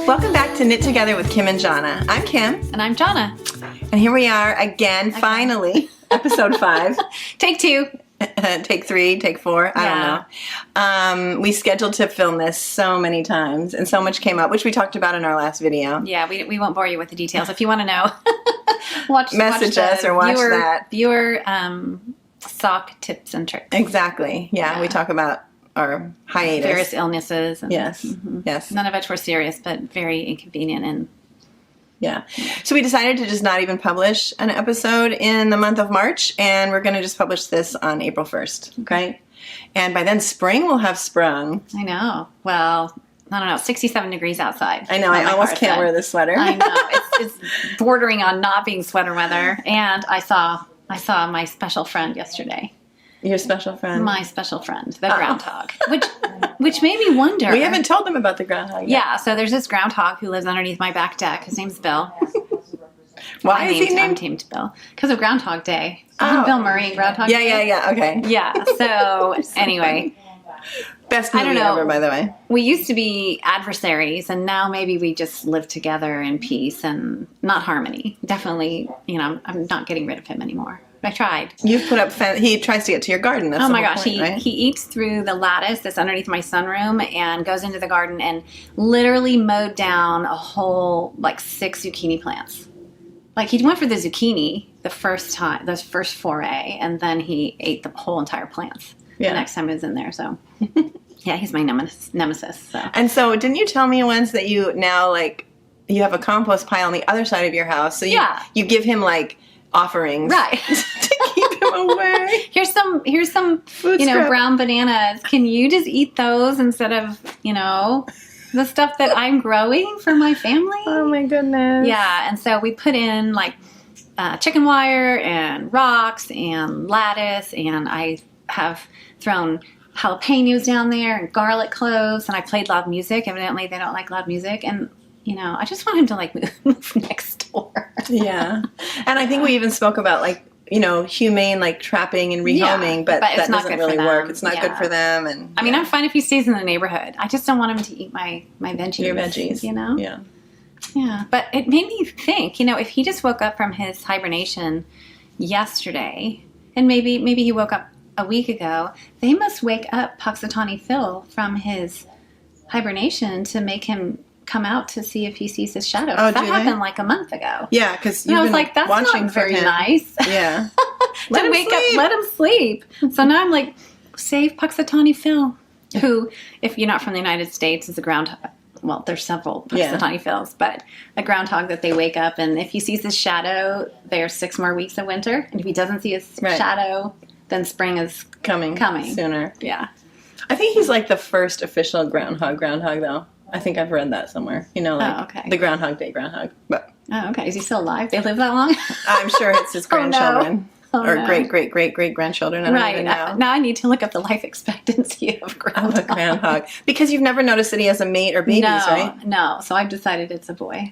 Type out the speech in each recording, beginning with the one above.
Welcome back to Knit Together with Kim and Jonna. I'm Kim. And I'm Jonna. And here we are again, finally, episode 5. Take 2. Take 3, take 4, I don't know. We scheduled to film this so many times, and so much came up, which we talked about in our last video. Yeah, we won't bore you with the details. If you want to know, Message us or watch that. Viewer sock tips and tricks. Exactly. Yeah, we talk about our hiatus. Various illnesses. And, yes, yes. None of which were serious, but very inconvenient and... Yeah. So we decided to just not even publish an episode in the month of March, and we're going to just publish this on April 1st, okay? And by then spring will have sprung. I know. Well, I don't know, 67 degrees outside. I know. I almost can't wear this sweater. I know. It's bordering on not being sweater weather. And I saw my special friend yesterday. Your special friend? My special friend, the groundhog, which made me wonder. We haven't told them about the groundhog yet. Yeah, so there's this groundhog who lives underneath my back deck. His name's Bill. Why is he named? I'm named Bill because of Groundhog Day. Bill Murray, Groundhog Day. Yeah, okay. Yeah, so anyway. Best movie ever, by the way. We used to be adversaries, and now maybe we just live together in peace and not harmony. Definitely, I'm not getting rid of him anymore. I tried. You've put up he tries to get to your garden. That's oh my the whole gosh, point, right? He eats through the lattice that's underneath my sunroom and goes into the garden and literally mowed down a whole 6 zucchini plants. Like he went for the zucchini the first foray, and then he ate the whole entire plants. The next time he was in there. So yeah, he's my nemesis. So. And so didn't you tell me once that you now you have a compost pile on the other side of your house? So you give him offerings, right, to keep him away. Here's some food brown bananas. Can you just eat those instead of the stuff that I'm growing for my family? Oh my goodness. Yeah, and so we put in chicken wire and rocks and lattice, and I have thrown jalapenos down there and garlic cloves, and I played loud music. Evidently, they don't like loud music, and I just want him to move next door. Yeah. And I think we even spoke about humane trapping and rehoming, but that doesn't really work. It's not good for them. And I mean, I'm fine if he stays in the neighborhood. I just don't want him to eat my veggies. Your veggies. Yeah. Yeah. But it made me think, if he just woke up from his hibernation yesterday, and maybe he woke up a week ago, they must wake up Puxatawny Phil from his hibernation to make him come out to see if he sees his shadow. Oh, that happened a month ago. Yeah, because I was like, that's not very nice. Yeah. Let him sleep. So now I'm save Puxatawny Phil, who, if you're not from the United States, is a groundhog. Well, there's several Puxatawny Phils, but a groundhog that they wake up, and if he sees his shadow, there's 6 more weeks of winter. And if he doesn't see his shadow, then spring is coming sooner. Yeah. I think he's the first official groundhog, though. I think I've read that somewhere. The Groundhog Day groundhog. But oh, okay. Is he still alive? They live that long? I'm sure it's his grandchildren. No. Great-great-great-great-grandchildren. I don't even know. Now I need to look up the life expectancy of groundhog. Of a groundhog. Because you've never noticed that he has a mate or babies, right? No. So I've decided it's a boy.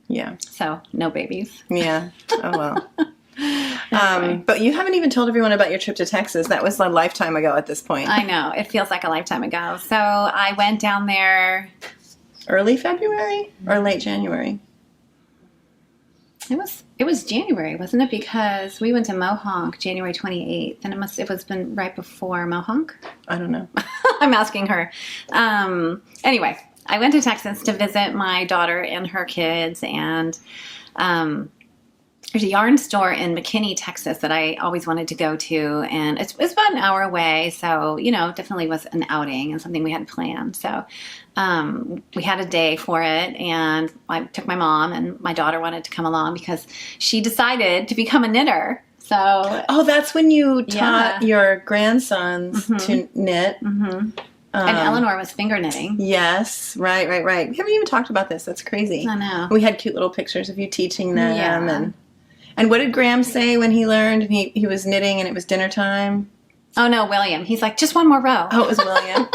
Yeah. So no babies. Yeah. Oh, well. But you haven't even told everyone about your trip to Texas. That was a lifetime ago at this point. I know. It feels like a lifetime ago. So I went down there... Early February or late January? It was January, wasn't it? Because we went to Mohonk January 28th, and it was been right before Mohonk. I don't know. I'm asking her. Anyway, I went to Texas to visit my daughter and her kids, and there's a yarn store in McKinney, Texas that I always wanted to go to, and it's about an hour away, so, definitely was an outing and something we had planned. So we had a day for it, and I took my mom, and my daughter wanted to come along because she decided to become a knitter. So that's when you taught your grandsons to knit. And Eleanor was finger knitting. Yes, right. We haven't even talked about this. That's crazy. I know. We had cute little pictures of you teaching them, and what did Graham say when he learned and he was knitting and it was dinner time? Oh no, William. He's like, just one more row. Oh, it was William.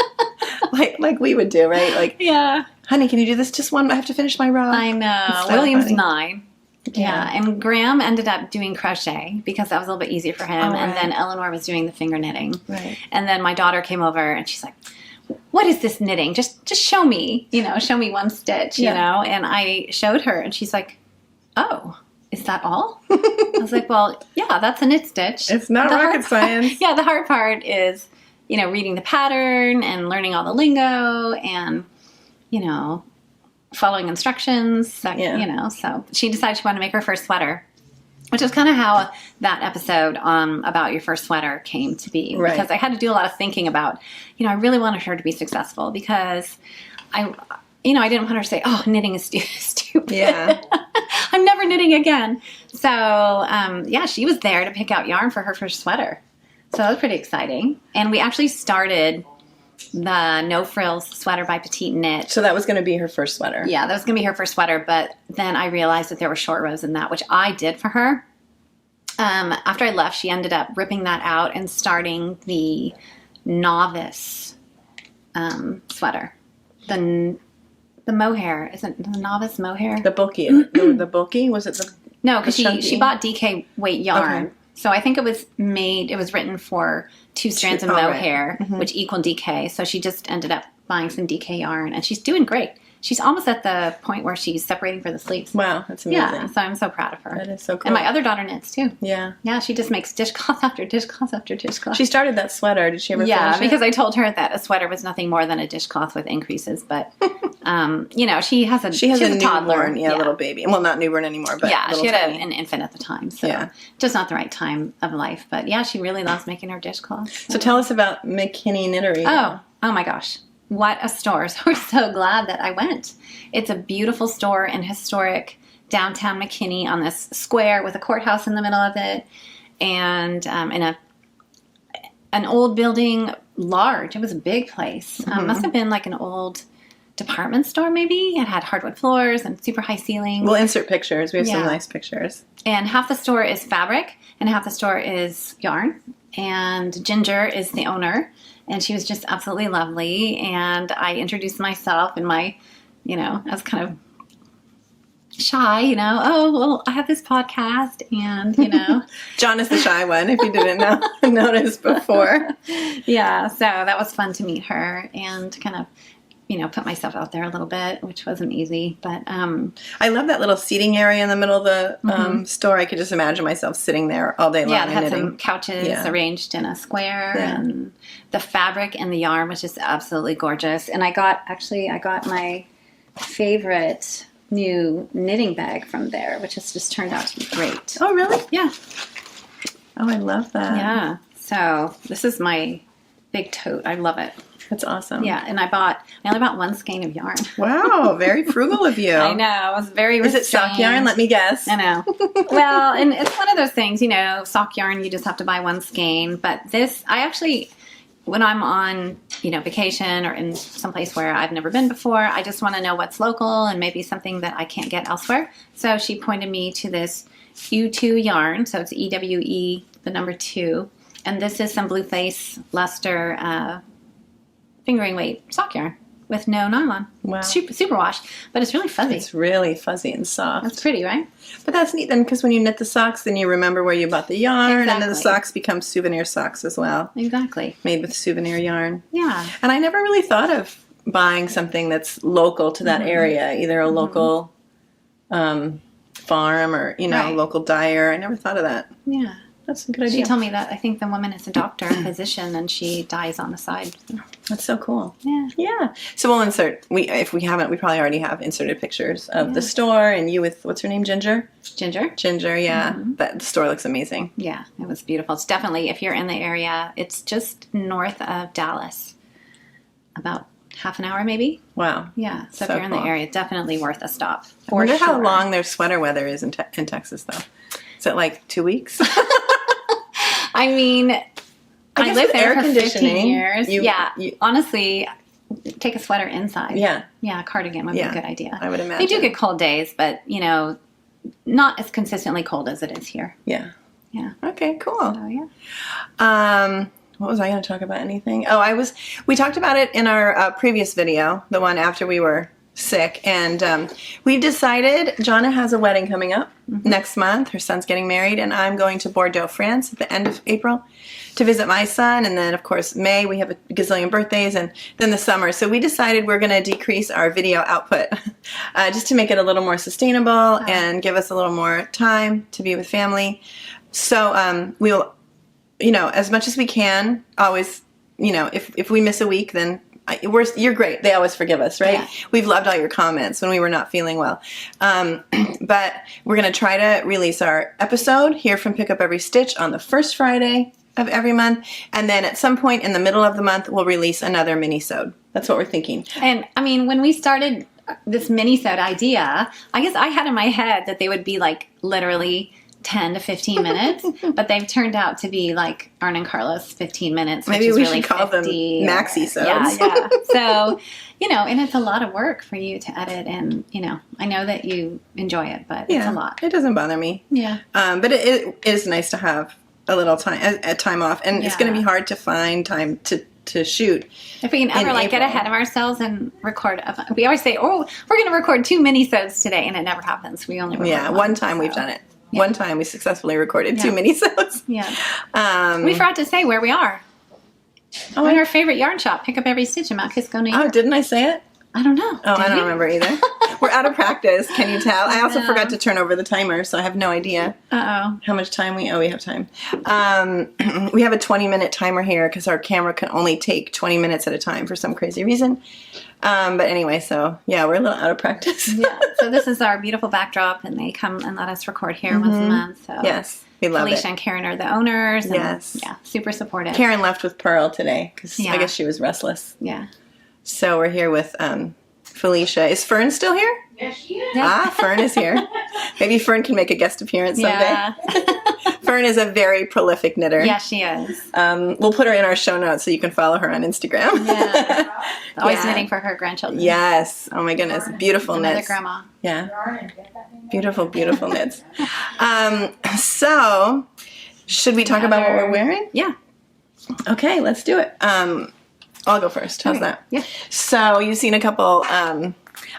like we would do, right? Yeah. Honey, can you do this? Just one. I have to finish my row. I know. So William's funny. 9. Yeah, and Graham ended up doing crochet because that was a little bit easier for him. And then Eleanor was doing the finger knitting. Right. And then my daughter came over and she's like, what is this knitting? Just show me, show me one stitch, you know? And I showed her and she's like, oh, is that all? I was like, well, yeah, that's a knit stitch. It's not rocket science. Yeah, the hard part is, reading the pattern and learning all the lingo and, following instructions. So she decided she wanted to make her first sweater, which is kind of how that episode about your first sweater came to be. Right. Because I had to do a lot of thinking about, I really wanted her to be successful because I didn't want her to say, oh, knitting is stupid. Yeah. I'm never knitting again. So, she was there to pick out yarn for her first sweater. So that was pretty exciting. And we actually started the No Frills sweater by Petite knit. So that was going to be her first sweater. Yeah, that was going to be her first sweater. But then I realized that there were short rows in that, which I did for her. After I left, she ended up ripping that out and starting the novice sweater. The Mohair. Isn't the novice Mohair? The bulky. The bulky? Was it the... No, because she bought DK weight yarn. Okay. So I think it was written for 2 strands of mohair, right. which equaled DK. So she just ended up buying some DK yarn, and she's doing great. She's almost at the point where she's separating for the sleeves. Wow, that's amazing. Yeah, so I'm so proud of her. That is so cool. And my other daughter knits too. Yeah. Yeah, she just makes dishcloth after dishcloth after dishcloth. She started that sweater. Did she ever finish it? Because I told her that a sweater was nothing more than a dishcloth with increases. But, she has a toddler. Newborn, little baby. Well, not newborn anymore, but she had an infant at the time. So just not the right time of life. But yeah, she really loves making her dishcloths. So tell us about McKinney Knittery. Oh my gosh. What a store. So we're so glad that I went. It's a beautiful store in historic downtown McKinney on this square with a courthouse in the middle of it. And in an old building, large. It was a big place. Must have been like an old department store maybe. It had hardwood floors and super high ceilings. We'll insert pictures. We have some nice pictures. And half the store is fabric and half the store is yarn. And Ginger is the owner. And she was just absolutely lovely. And I introduced myself and I was kind of shy, oh, well, I have this podcast and, John is the shy one, if you didn't notice before. Yeah, so that was fun to meet her and kind of, put myself out there a little bit, which wasn't easy. But I love that little seating area in the middle of the store. I could just imagine myself sitting there all day long. Yeah, it had some couches arranged in a square, and the fabric and the yarn was just absolutely gorgeous. And I got my favorite new knitting bag from there, which has just turned out to be great. Oh, really? Yeah. Oh, I love that. Yeah. So this is my big tote. I love it. That's awesome. Yeah, and I only bought 1 skein of yarn. Wow, very frugal of you. I know. I was very restrained. Is it sock yarn? Let me guess. I know. Well, and it's one of those things, sock yarn, you just have to buy 1 skein. But this, I actually, when I'm on, vacation or in someplace where I've never been before, I just want to know what's local and maybe something that I can't get elsewhere. So she pointed me to this U2 yarn. So it's EWE, the number 2. And this is some Blue Face Luster fingering weight sock yarn with no nylon. Wow. Super wash, but it's really fuzzy. It's really fuzzy and soft. That's pretty, right? But that's neat then, because when you knit the socks, then you remember where you bought the yarn, and then the socks become souvenir socks as well. Exactly. Made with souvenir yarn. Yeah. And I never really thought of buying something that's local to that area, either a local farm or, local dyer. I never thought of that. Yeah. That's a good idea. She told me that I think the woman is a doctor, a physician, and she dyes on the side. That's so cool. Yeah. Yeah. So we'll insert, if we haven't, we probably already have inserted pictures of the store and you with, what's her name, Ginger? Ginger, yeah. But the store looks amazing. Yeah, it was beautiful. It's definitely, if you're in the area, it's just north of Dallas. About half an hour maybe. Wow. Yeah, so if you're in the area, definitely worth a stop. I wonder how long their sweater weather is in Texas, though. Is it like 2 weeks? I mean, I lived there for 15 years. You, honestly, take a sweater inside. Yeah. Yeah, a cardigan would be a good idea. I would imagine. They do get cold days, but, not as consistently cold as it is here. Yeah. Yeah. Okay, cool. So, yeah. What was I going to talk about? Anything? Oh, we talked about it in our previous video, the one after we were sick. And we've decided, Jonna has a wedding coming up next month. Her son's getting married, and I'm going to Bordeaux, France at the end of April to visit my son. And then, of course, May, we have a gazillion birthdays, and then the summer. So we decided we're going to decrease our video output just to make it a little more sustainable and give us a little more time to be with family. So we'll, as much as we can, always, if we miss a week, then you're great. They always forgive us, right? Yeah. We've loved all your comments when we were not feeling well. But we're going to try to release our episode here from Pick Up Every Stitch on the first Friday of every month. And then at some point in the middle of the month, we'll release another mini-sode. That's what we're thinking. And I mean, when we started this mini-sode idea, I guess I had in my head that they would be like literally 10 to 15 minutes, but they've turned out to be like Arn and Carlos 15 minutes. Maybe which we is really should call them maxi-sodes. Yeah. So, and it's a lot of work for you to edit, and, I know that you enjoy it, but it's a lot. It doesn't bother me. Yeah. But it is nice to have a little time off, and it's going to be hard to find time to shoot. If we can ever get ahead of ourselves and record, we always say, "Oh, we're going to record 2 mini-sodes today," and it never happens. We only record one time we've done it. Yeah. One time we successfully recorded 2 mini-sodes. Yeah. We forgot to say where we are. Oh, in our favorite yarn shop, Pick Up Every Stitch in Mount Kisco, New York. Oh, didn't I say it? I don't know. Oh, I don't remember either. We're out of practice. Can you tell? I also forgot to turn over the timer, so I have no idea how much time we have time. We have a 20-minute timer here because our camera can only take 20 minutes at a time for some crazy reason. But anyway, so yeah, we're a little out of practice. Yeah. So this is our beautiful backdrop, and they come and let us record here once a month. So yes, we love Felicia and Karen are the owners. And, yes. Yeah, super supportive. Karen left with Purl today because I guess she was restless. Yeah. So we're here with Felicia. Is Fern still here? Yes, she is. Ah, Fern is here. Maybe Fern can make a guest appearance someday. Yeah. Fern is a very prolific knitter. Yeah, she is. We'll put her in our show notes so you can follow her on Instagram. Yeah. Always knitting for her grandchildren. Yes. Oh my goodness. Beautiful Another knits. grandma. Yeah. Beautiful, beautiful knits. So, should we talk about what we're wearing? Yeah. Okay, let's do it. I'll go first. How's that? Yeah. So you've seen a couple.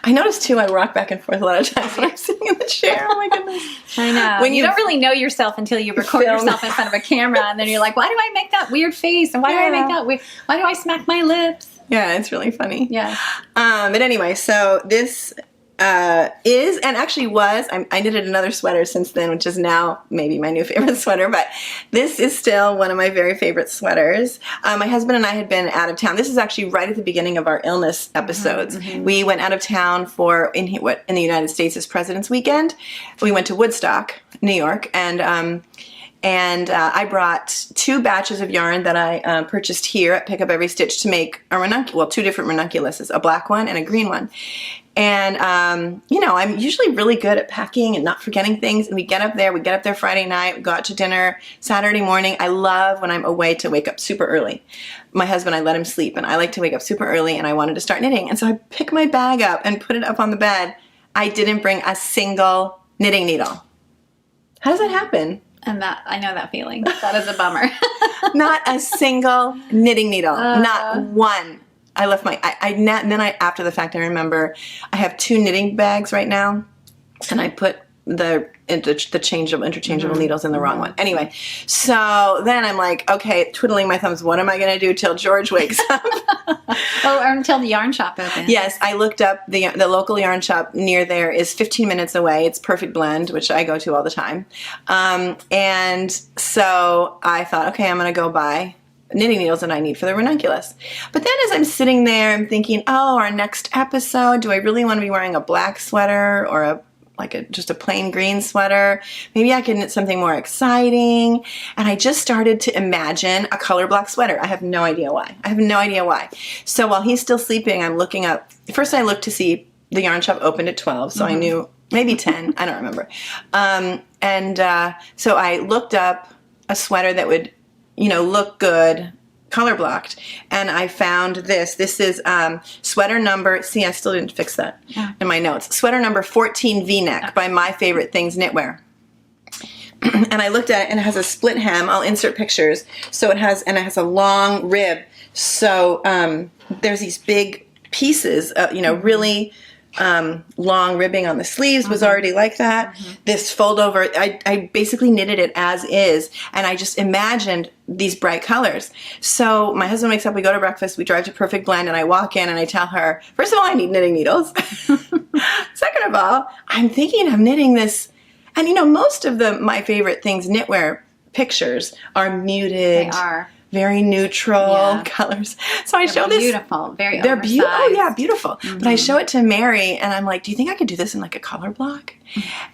I noticed too. I rock back and forth a lot of times when I'm sitting in the chair. Oh my goodness! I know. When you don't really know yourself until you record yourself in front of a camera, and then you're like, "Why do I make that weird face? And why do I make that weird? Why do I smack my lips?" Yeah, it's really funny. Yeah. But anyway, so this is, and actually was, I knitted another sweater since then, which is now maybe my new favorite sweater, but this is still one of my very favorite sweaters. My husband and I had been out of town. This is actually right at the beginning of our illness episodes. We went out of town for, in the United States is President's Weekend. We went to Woodstock, New York, and I brought 2 batches of yarn that I purchased here at Pick Up Every Stitch to make a ranunculus, 2 different ranunculuses, a black one and a green one. And, I'm usually really good at packing and not forgetting things. And we get up there Friday night, we go out to dinner Saturday morning. I love when I'm away to wake up super early. My husband, I let him sleep, and I like to wake up super early, and I wanted to start knitting. And so I pick my bag up and put it up on the bed. I didn't bring a single knitting needle. How does that happen? And I know that feeling. That is a bummer. Not a single knitting needle. Not one. I left after the fact, I remember I have 2 knitting bags right now, and I put the interchangeable needles in the wrong one. Anyway, so then I'm like, okay, twiddling my thumbs. What am I going to do till George wakes up? Or until the yarn shop opens. Yes, I looked up the local yarn shop near there is 15 minutes away. It's Perfect Blend, which I go to all the time. And so I thought, okay, I'm going to go buy knitting needles that I need for the ranunculus. But then as I'm sitting there, I'm thinking, our next episode, do I really want to be wearing a black sweater or just a plain green sweater? Maybe I could knit something more exciting. And I just started to imagine a color black sweater. I have no idea why. So while he's still sleeping, I'm looking up. First I looked to see the yarn shop opened at 12, so I knew maybe 10. I don't remember. So I looked up a sweater that would look good, color blocked, and I found this. This is sweater number, see, I still didn't fix that in my notes. Sweater number 14 V-neck by My Favorite Things Knitwear. And I looked at it, and it has a split hem. I'll insert pictures. So it has a long rib. So there's these big pieces, really long ribbing on the sleeves was already like that. This fold over, I basically knitted it as is, and I just imagined these bright colors. So my husband wakes up, we go to breakfast, we drive to Perfect Blend, and I walk in and I tell her, first of all, I need knitting needles. Second of all, I'm thinking of knitting this. And you know, most of my favorite things, knitwear pictures, are muted. They are. Very neutral colors. So I show this. Beautiful. Very They're oversized. beautiful. Oh yeah, beautiful. But I show it to Mary, and I'm like, "Do you think I could do this in like a color block?"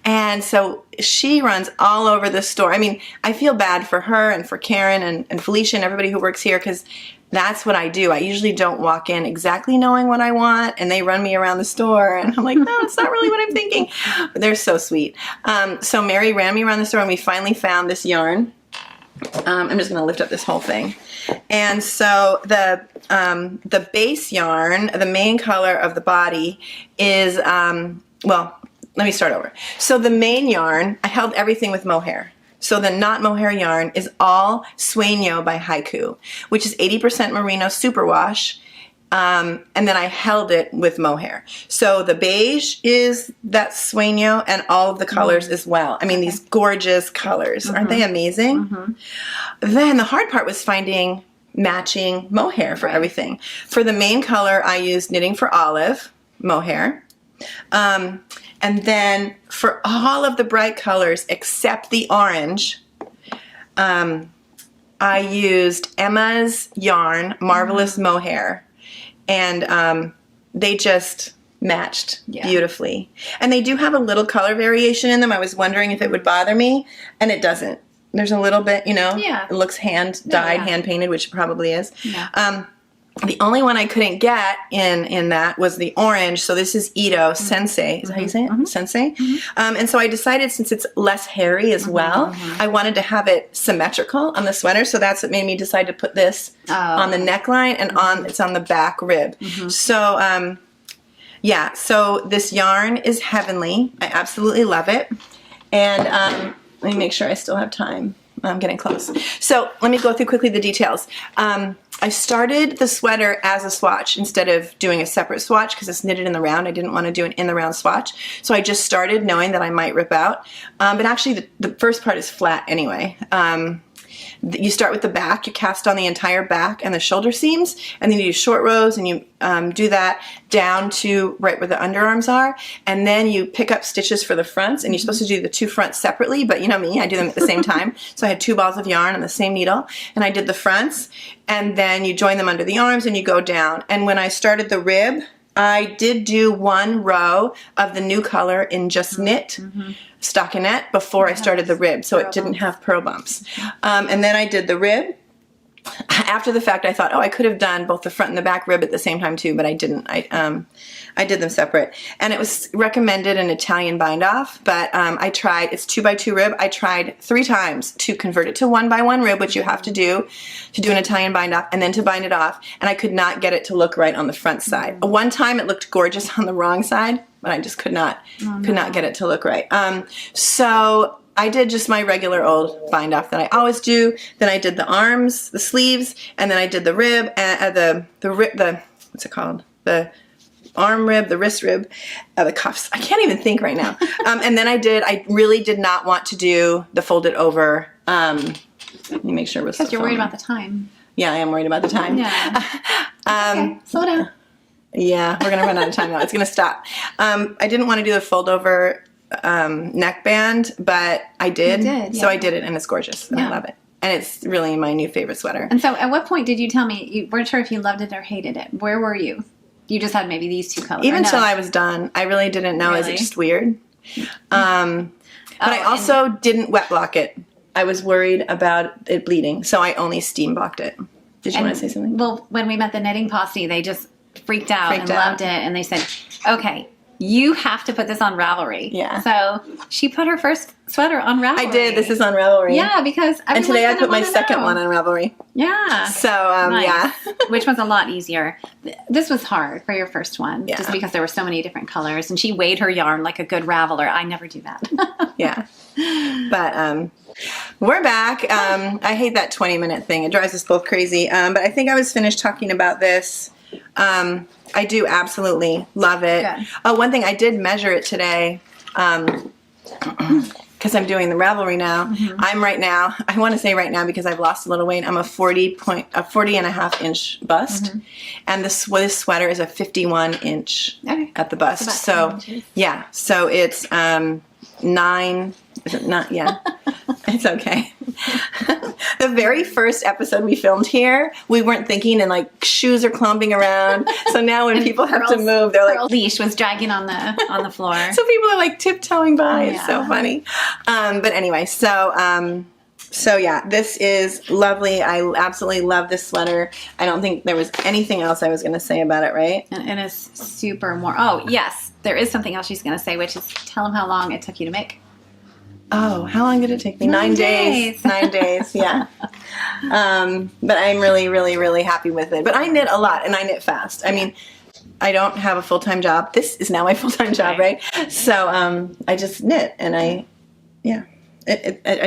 And so she runs all over the store. I mean, I feel bad for her and for Karen and Felicia and everybody who works here, because that's what I do. I usually don't walk in exactly knowing what I want, and they run me around the store, and I'm like, no, it's not really what I'm thinking. But they're so sweet. So Mary ran me around the store, and we finally found this yarn. I'm just going to lift up this whole thing. And so the base yarn, the main color of the body is, well, let me start over. So the main yarn, I held everything with Mohair. So the not Mohair yarn is all Sueño by Haiku, which is 80% merino superwash. And then I held it with Mohair. So the beige is that Sueño, and all of the colors as well. I mean, these gorgeous colors. Aren't they amazing? Then the hard part was finding matching Mohair for everything. For the main color, I used Knitting for Olive, Mohair. And then for all of the bright colors except the orange, I used Emma's yarn, Marvelous Mohair. And they just matched beautifully. And they do have a little color variation in them. I was wondering if it would bother me, and it doesn't. There's a little bit, you know, it looks hand-dyed, hand-painted, which it probably is. The only one I couldn't get in that was the orange. So this is Ito Sensei. Is that how you say it? Sensei. And so I decided, since it's less hairy as well, I wanted to have it symmetrical on the sweater. So that's what made me decide to put this on the neckline, and it's on the back rib. So yeah, so this yarn is heavenly. I absolutely love it. And let me make sure I still have time. I'm getting close. So let me go through quickly the details. I started the sweater as a swatch instead of doing a separate swatch, because it's knitted in the round. I didn't want to do an in the round swatch. So I just started knowing that I might rip out. But actually the first part is flat anyway. You start with the back, you cast on the entire back and the shoulder seams, and then you do short rows, and you do that down to right where the underarms are, and then you pick up stitches for the fronts, and you're supposed to do the two fronts separately, but you know me, I do them at the same time. So I had 2 balls of yarn on the same needle, and I did the fronts, and then you join them under the arms and you go down. And when I started the rib, I did do 1 row of the new color in just knit stockinette before I started the rib, so it didn't have purl bumps. And then I did the rib. After the fact, I thought, oh, I could have done both the front and the back rib at the same time too, but I didn't. I did them separate. And it was recommended an Italian bind-off, but I tried, it's 2x2 rib. I tried 3 times to convert it to 1x1 rib, which you have to do an Italian bind-off, and then to bind it off, and I could not get it to look right on the front side. One time it looked gorgeous on the wrong side, but I just could not get it to look right. So I did just my regular old bind off that I always do. Then I did the arms, the sleeves, and then I did the rib, the what's it called? The arm rib, the wrist rib, the cuffs. I can't even think right now. And then I really did not want to do the folded over. Let me make sure it was. Because you're worried about the time. Yeah, I am worried about the time. Yeah. Okay, slow down. Yeah, we're gonna run out of time now. It's gonna stop. I didn't want to do the fold over neckband, but I did. You did, yeah. So I did it, and it's gorgeous. And I love it. And it's really my new favorite sweater. And so at what point did you tell me, you weren't sure if you loved it or hated it? Where were you? You just had maybe these 2 colors. Even until I was done, I really didn't know. Is it just weird? But I also didn't wet block it. I was worried about it bleeding, so I only steam blocked it. Did you want to say something? Well, when we met the knitting posse, they just freaked out, loved it, and they said, okay, you have to put this on Ravelry. Yeah. So she put her first sweater on Ravelry. I did. This is on Ravelry. Yeah, because and today I put my second one on Ravelry. Yeah. So, yeah. Which was a lot easier. This was hard for your first one, just because there were so many different colors, and she weighed her yarn like a good Raveler. I never do that. Yeah. But we're back. I hate that 20-minute thing. It drives us both crazy. But I think I was finished talking about this. I do absolutely love it. Good. Oh, one thing, I did measure it today. Because I'm doing the Ravelry now. I'm right now, I want to say right now because I've lost a little weight, I'm a 40 and a half inch bust. And this sweater is a 51 inch at the bust. So, yeah. So it's 9, is it not? Yeah. It's okay. The very first episode we filmed here, we weren't thinking, and like shoes are clumping around. So now when people have to move, they're like, leash was dragging on the floor. So people are like tiptoeing by. It's so funny. But anyway, so yeah, this is lovely. I absolutely love this sweater. I don't think there was anything else I was going to say about it, right? And it is super warm. Oh, yes. There is something else she's going to say, which is tell them how long it took you to make. Oh, how long did it take me? 9 days. 9 days, yeah. But I'm really, really, really happy with it. But I knit a lot, and I knit fast. I mean, I don't have a full-time job. This is now my full-time job, right? So I just knit, and I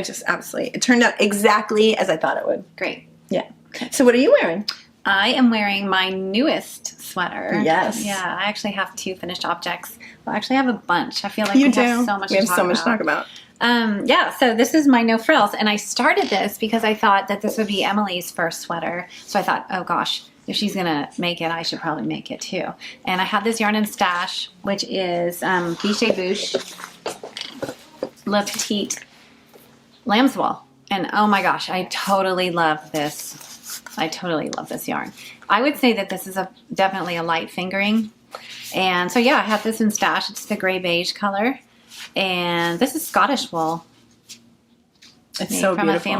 just absolutely, it turned out exactly as I thought it would. Great. Yeah. So what are you wearing? I am wearing my newest sweater. Yes. Yeah, I actually have 2 finished objects. Well, I actually have a bunch. I feel like You we do. have so much We have so much to talk about. Yeah, so this is my No Frills, and I started this because I thought that this would be Emily's first sweater. So I thought, oh gosh, if she's gonna make it, I should probably make it too. And I have this yarn in stash, which is Biche Bouche Le Petite Lamb's Wool. And oh my gosh, I totally love this. I totally love this yarn. I would say that this is definitely a light fingering. And so yeah, I have this in stash. It's the gray beige color. And this is Scottish wool. It's so from beautiful.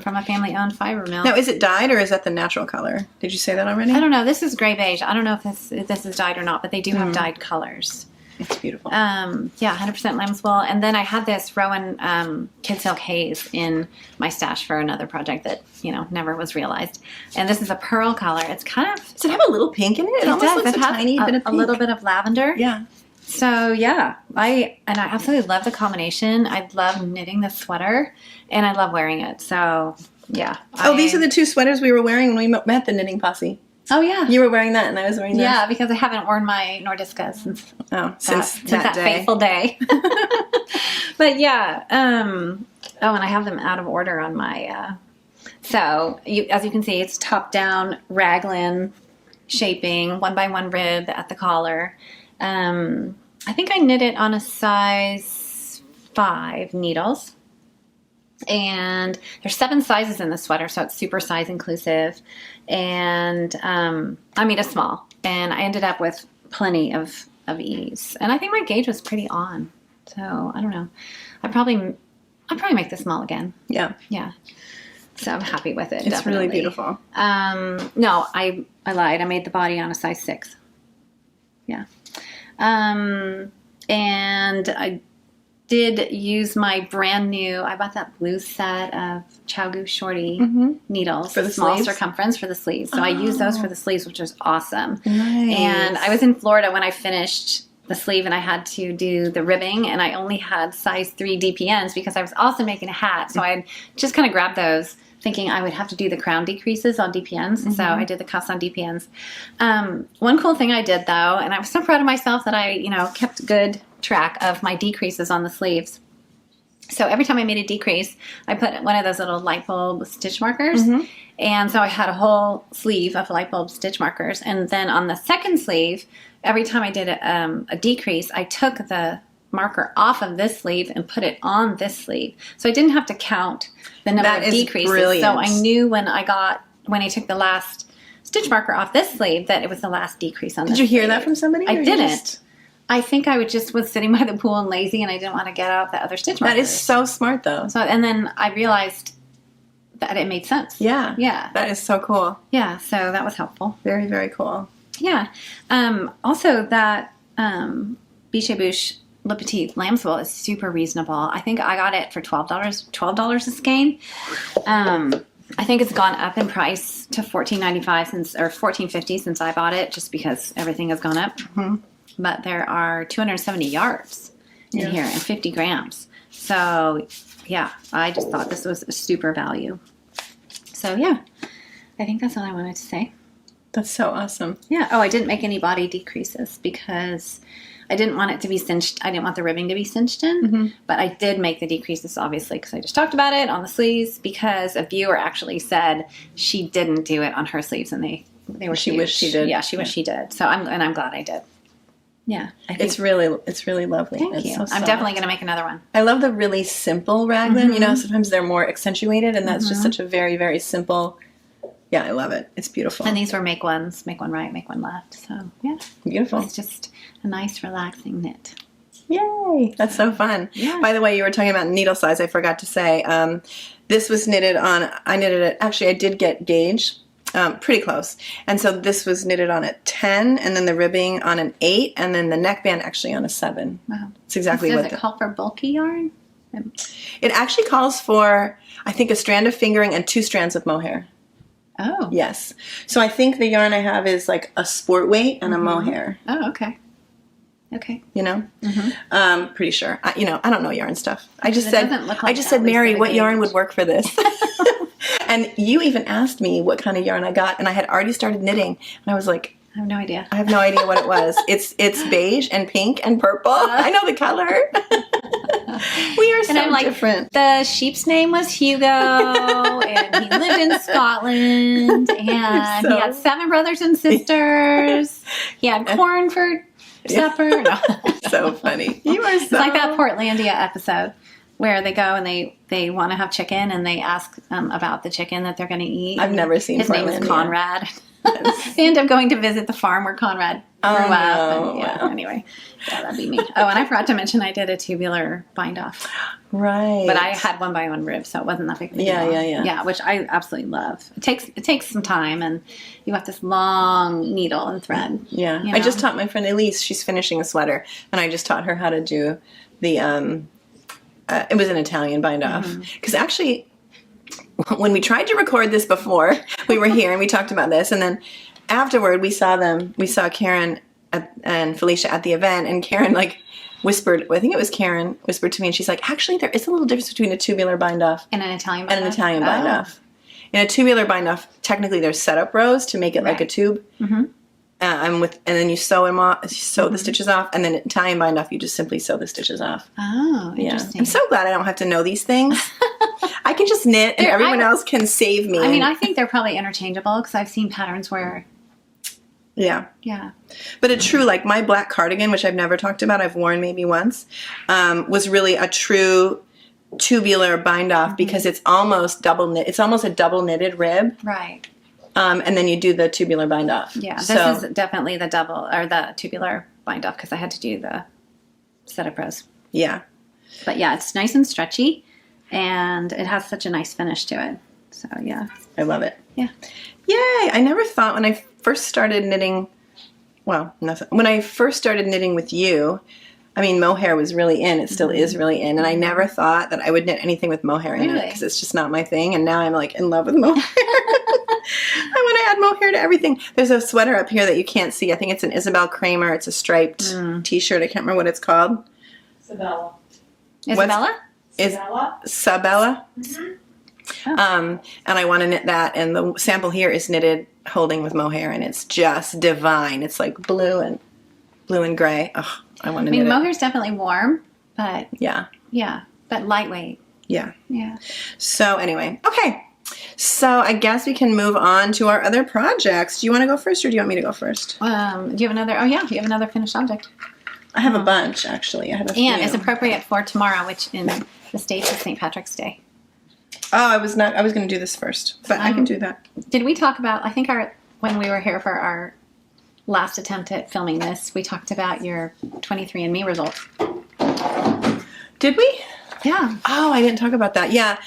From a family-owned fiber mill. Now, is it dyed or is that the natural color? Did you say that already? I don't know. This is gray beige. I don't know if this is dyed or not, but they do have dyed colors. It's beautiful. Yeah, 100% lamb's wool. And then I had this Rowan Kid Silk Haze in my stash for another project that, never was realized. And this is a pearl color. It's kind of... Does it have a little pink in it? It almost looks a tiny bit of pink. A little bit of lavender. Yeah. So yeah, I absolutely love the combination. I love knitting this sweater, and I love wearing it. So yeah. These are the 2 sweaters we were wearing when we met the knitting posse. Oh yeah. You were wearing that, and I was wearing that. Yeah, because I haven't worn my Nordiska since that fateful day. But yeah. And I have them out of order on my. So as you can see, it's top down raglan shaping, 1x1 rib at the collar. I think I knit it on a size 5 needles, and there's 7 sizes in the sweater, so it's super size inclusive. And I made a small, and I ended up with plenty of ease. And I think my gauge was pretty on, so I don't know. I'll probably make the small again. Yeah. So I'm happy with it. It's really beautiful. No, I lied. I made the body on a size 6. Yeah. And I did use my brand new, I bought that blue set of Chow Shorty needles for the small sleeves? circumference for the sleeves. So I used those for the sleeves, which was awesome. Nice. And I was in Florida when I finished the sleeve, and I had to do the ribbing, and I only had size 3 DPNs because I was also making a hat. So I just kind of grabbed those, thinking I would have to do the crown decreases on DPNs. So I did the cuffs on DPNs. One cool thing I did, though, and I was so proud of myself that I, kept good track of my decreases on the sleeves. So every time I made a decrease, I put one of those little light bulb stitch markers. And so I had a whole sleeve of light bulb stitch markers. And then on the second sleeve, every time I did a decrease, I took the marker off of this sleeve and put it on this sleeve. So I didn't have to count the number of decreases. Brilliant. So I knew when I took the last stitch marker off this sleeve that it was the last decrease on this sleeve. Did you hear that from somebody? I didn't. I think I was sitting by the pool and lazy, and I didn't want to get out the other stitch markers. That is so smart, though. So, and then I realized that it made sense. Yeah. Yeah. That is so cool. Yeah, so that was helpful. Very, very cool. Yeah. Also, that Biche Bouche Le Petit lamb's wool is super reasonable. I think I got it for $12 a skein. I think it's gone up in price to $14.95 or $14.50 since I bought it, just because everything has gone up. But there are 270 yards in here and 50 grams. So yeah, I just thought this was a super value. So yeah, I think that's all I wanted to say. That's so awesome. Yeah. Oh, I didn't make any body decreases because I didn't want it to be cinched. I didn't want the ribbing to be cinched in, but I did make the decreases, obviously, because I just talked about it on the sleeves, because a viewer actually said she didn't do it on her sleeves, and they were She huge. wished she did. Yeah, she wished she did. So I'm glad I did. Yeah. I think, It's really lovely. thank It's you. so I'm soft. definitely going to make another one. I love the really simple raglan. You know, sometimes they're more accentuated, and that's just such a very, very simple. Yeah, I love it. It's beautiful. And these were make ones, make one right, make one left. So yeah, Beautiful. it's just a nice, relaxing knit. Yay! That's so fun. Yeah. By the way, you were talking about needle size. I forgot to say. This was knitted on. I knitted it. Actually, I did get gauge. Pretty close. And so this was knitted on a 10, and then the ribbing on an 8, and then the neckband actually on a 7. Wow. It's exactly Does what it call for bulky yarn? it actually calls for. I think a strand of fingering and 2 strands of mohair. Oh. Yes. So I think the yarn I have is like a sport weight and a mohair. Oh, okay. Okay. You know, pretty sure. I don't know yarn stuff. I just It said, doesn't look like I just that. said, We Mary, said a what yarn gauge. would work for this? And you even asked me what kind of yarn I got, and I had already started knitting, and I was like, I have no idea. I have no idea what it was. It's beige and pink and purple. I know the color. We are so I'm like, different. The sheep's name was Hugo, and he lived in Scotland, and So- he had 7 brothers and sisters. He had corn for supper. No. So funny. You are so It's like that Portlandia episode where they go and they want to have chicken, and they ask about the chicken that they're going to eat. I've never seen His name is Portlandia. Conrad. They end up going to visit the farm where Conrad grew up. no. And, yeah, anyway, yeah, that'd be me. Oh, and I forgot to mention I did a tubular bind off, Right. but I had 1x1 rib, so it wasn't that big of a deal. Yeah. Yeah, which I absolutely love. It takes some time, and you have this long needle and thread. Yeah. you I know? just taught my friend Elise, she's finishing a sweater, and I just taught her how to do the, it was an Italian bind off. Because actually, when we tried to record this before, we were here and we talked about this, and then afterward we saw Karen and Felicia at the event, and Karen like whispered, I think it was Karen, whispered to me, and she's like, actually there is a little difference between a tubular bind off And an Italian and bind an off? Italian bind Oh. off. In a tubular bind off, technically there's setup rows to make it like a Right. tube. And then you sew them off, the stitches off, and then Italian bind off, you just simply sew the stitches off. Oh, Yeah. interesting. I'm so glad I don't have to know these things. I can just knit, and everyone else can save me. I mean, I think they're probably interchangeable because I've seen patterns where, yeah. yeah. But a true, like my black cardigan, which I've never talked about, I've worn maybe once, was really a true tubular bind off because it's almost double knit. It's almost a double knitted rib. Right. And then you do the tubular bind off. Yeah, this So- is definitely the double or the tubular bind off because I had to do the setup rows. Yeah. But yeah, it's nice and stretchy, and it has such a nice finish to it. So yeah, I love it. yeah. Yay! I never thought when I first started knitting, when I first started knitting with you, I mean, mohair was really in. It still is really in. And I never thought that I would knit anything with mohair in it Really? because it's just not my thing. And now I'm like in love with mohair. I want to add mohair to everything. There's a sweater up here that you can't see. I think it's an Isabel Kramer. It's a striped t-shirt. I can't remember what it's called. Sabella. Isabella? Sabella? Sabella. Oh. And I want to knit that. And the sample here is knitted holding with mohair. And it's just divine. It's like blue and gray. Oh, I want to I mean, knit it. mohair's definitely warm, but Yeah. yeah, but lightweight. Yeah. Yeah. So anyway, okay. So I guess we can move on to our other projects. Do you want to go first or do you want me to go first? Do you have another? Oh yeah, you have another finished object. I have a bunch actually. I have a few. And it's appropriate for tomorrow, which in the States is St. Patrick's Day. Oh, I was going to do this first, but I can do that. Did we talk about, I think when we were here for our last attempt at filming this, we talked about your 23andMe results. Did we? Yeah. Oh, I didn't talk about that. Yeah.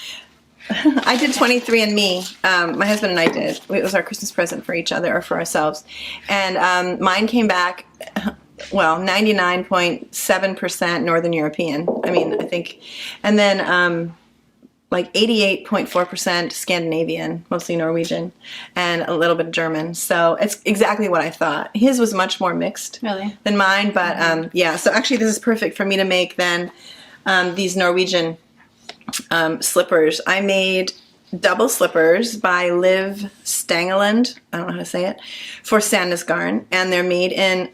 I did 23andMe. My husband and I did. It was our Christmas present for each other or for ourselves. And mine came back, 99.7% Northern European. I mean, I think. And then like 88.4% Scandinavian, mostly Norwegian, and a little bit of German. So it's exactly what I thought. His was much more mixed Really? than mine. But yeah, so actually this is perfect for me to make then these Norwegian slippers. I made double slippers by Liv Stangeland. I don't know how to say it. For Sandnes Garn, and they're made in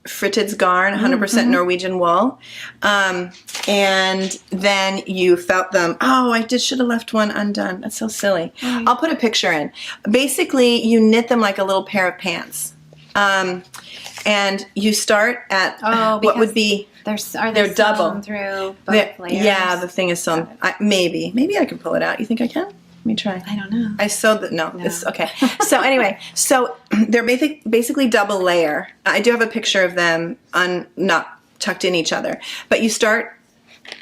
Fritidsgarn, 100% Norwegian wool. And then you felt them. Oh, I should have left one undone. That's so silly. I'll put a picture in. Basically, you knit them like a little pair of pants. And you start at what would be they're double through both layers? Yeah, the thing is sewn. Maybe I can pull it out. You think I can? Let me try. I don't know. I sewed the no. It's okay. So anyway, so they're basically double layer. I do have a picture of them not tucked in each other, but you start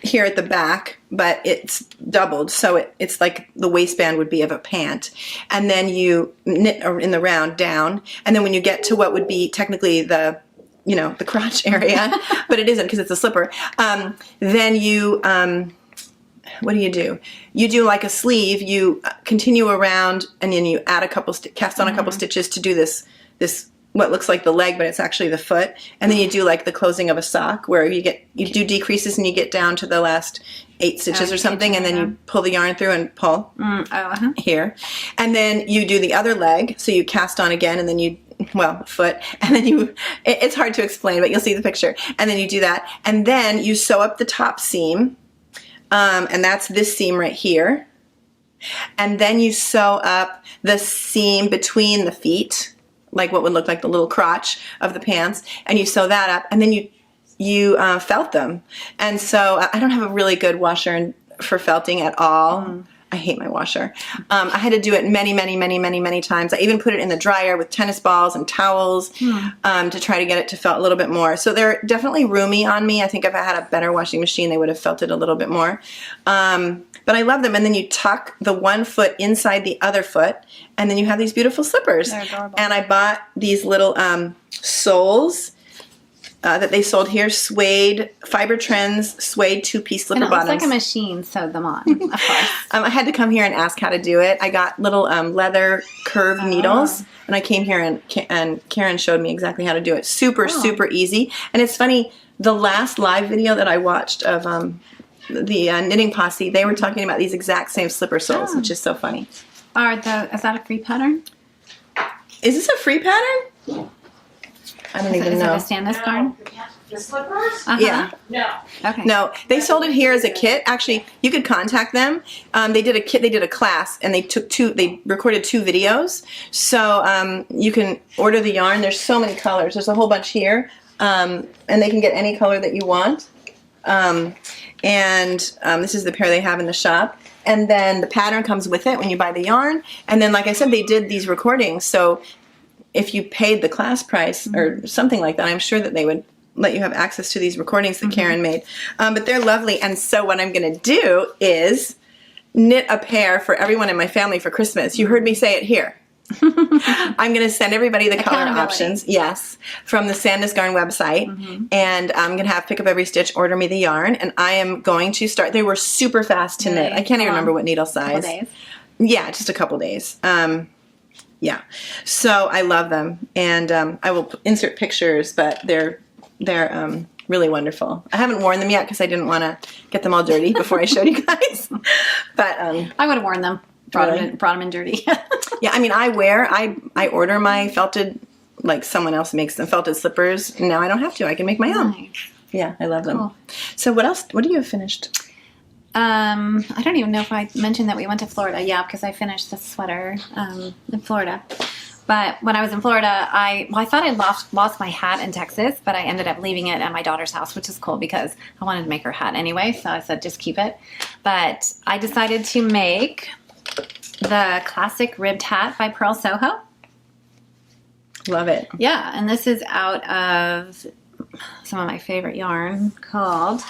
here at the back, but it's doubled, so it's like the waistband would be of a pant, and then you knit in the round down, and then when you get to what would be technically the crotch area, but it isn't because it's a slipper. Then you what do? You do like a sleeve. You continue around, and then you add cast on a couple stitches to do this what looks like the leg, but it's actually the foot. And then you do like the closing of a sock, where you do decreases and you get down to the last 8 stitches or something, and then you pull the yarn through and pull here. And then you do the other leg, so you cast on again, and then you foot, and then it's hard to explain, but you'll see the picture. And then you do that, and then you sew up the top seam. And that's this seam right here. And then you sew up the seam between the feet, like what would look like the little crotch of the pants, and you sew that up, and then you felt them. And so I don't have a really good washer for felting at all. I hate my washer. I had to do it many times. I even put it in the dryer with tennis balls and towels to try to get it to felt a little bit more. So they're definitely roomy on me. I think if I had a better washing machine, they would have felt it a little bit more. But I love them. And then you tuck the one foot inside the other foot, and then you have these beautiful slippers. They're adorable. And I bought these little soles that they sold here, suede, Fiber Trends suede 2-piece slipper And it looks bottoms. like a machine sewed them on, of course. I had to come here and ask how to do it. I got little leather curved needles, and I came here and Karen showed me exactly how to do it. Super easy. And it's funny, the last live video that I watched of the Knitting Posse, they were talking about these exact same slipper soles, which is so funny. Is that a free pattern? Is this a free pattern? I don't even know. Is it a Sandnes Garn? The slippers? Yeah. No. Okay. No, they sold it here as a kit. Actually, you could contact them. They did a kit. They did a class, and they recorded 2 videos. So you can order the yarn. There's so many colors. There's a whole bunch here, and they can get any color that you want. This is the pair they have in the shop. And then the pattern comes with it when you buy the yarn. And then, like I said, they did these recordings. So if you paid the class price or something like that, I'm sure that they would let you have access to these recordings that Karen made. But they're lovely. And so what I'm going to do is knit a pair for everyone in my family for Christmas. You heard me say it here. I'm going to send everybody the color options, yes, from the Sandnes Garn website. And I'm going to have pick up every stitch, order me the yarn. And I am going to start. They were super fast to knit. I can't even remember what needle size. Couple days. Yeah, just a couple days. Yeah, so I love them, and I will insert pictures, but they're really wonderful. I haven't worn them yet because I didn't want to get them all dirty before I showed you guys. But I would have worn them. Brought them in dirty. Yeah, I mean, I order my felted, like someone else makes them, felted slippers, and now I don't have to. I can make my own. Nice. Yeah, I love them. Cool. So what else? What do you have finished? I don't even know if I mentioned that we went to Florida. Yeah, because I finished the sweater in Florida. But when I was in Florida, I thought I lost my hat in Texas, but I ended up leaving it at my daughter's house, which is cool because I wanted to make her hat anyway. So I said, just keep it. But I decided to make the classic ribbed hat by Purl Soho. Love it. Yeah, and this is out of some of my favorite yarn called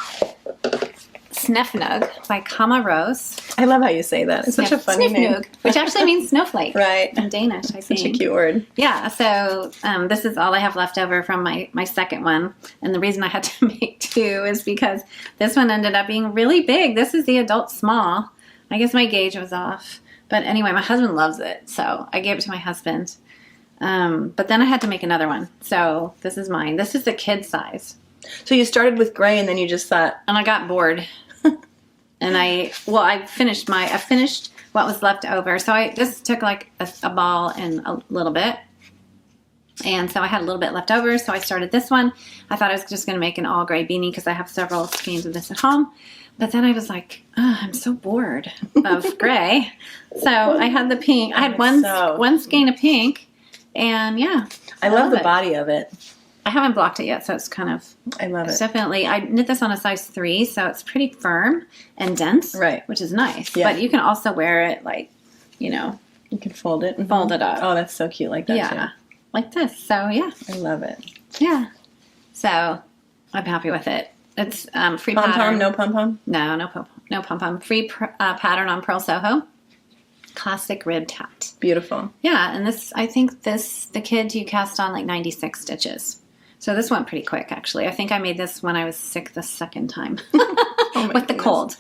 Snefnug by Kama Rose. I love how you say that. It's such a funny name. Which actually means snowflake. Right. In Danish, I think. Such a cute word. Yeah, so this is all I have left over from my second one. And the reason I had to make 2 is because this one ended up being really big. This is the adult small. I guess my gauge was off. But anyway, my husband loves it, so I gave it to my husband. But then I had to make another one. So this is mine. This is the kid size. So you started with gray, and then you just thought... And I got bored. And I finished what was left over. So I just took like a ball and a little bit. And so I had a little bit left over, so I started this one. I thought I was just going to make an all gray beanie because I have several skeins of this at home. But then I was like, oh, I'm so bored of gray. So I had the pink. I had one skein of pink. And yeah. I love the body of it. I haven't blocked it yet, so it's kind of... I love it. Definitely. I knit this on a size 3, so it's pretty firm and dense. Right. Which is nice. Yeah. But you can also wear it like, you know... You can fold it. Fold it up. Oh, that's so cute like that, yeah. Like this. So, yeah. I love it. Yeah. So, I'm happy with it. It's free pom-pom, pattern. no pom-pom? No pom-pom. Free pattern on Purl Soho. Classic rib tat. Beautiful. Yeah, and this, I think the kid you cast on like 96 stitches. So this went pretty quick, actually. I think I made this when I was sick the second time. Oh with the cold.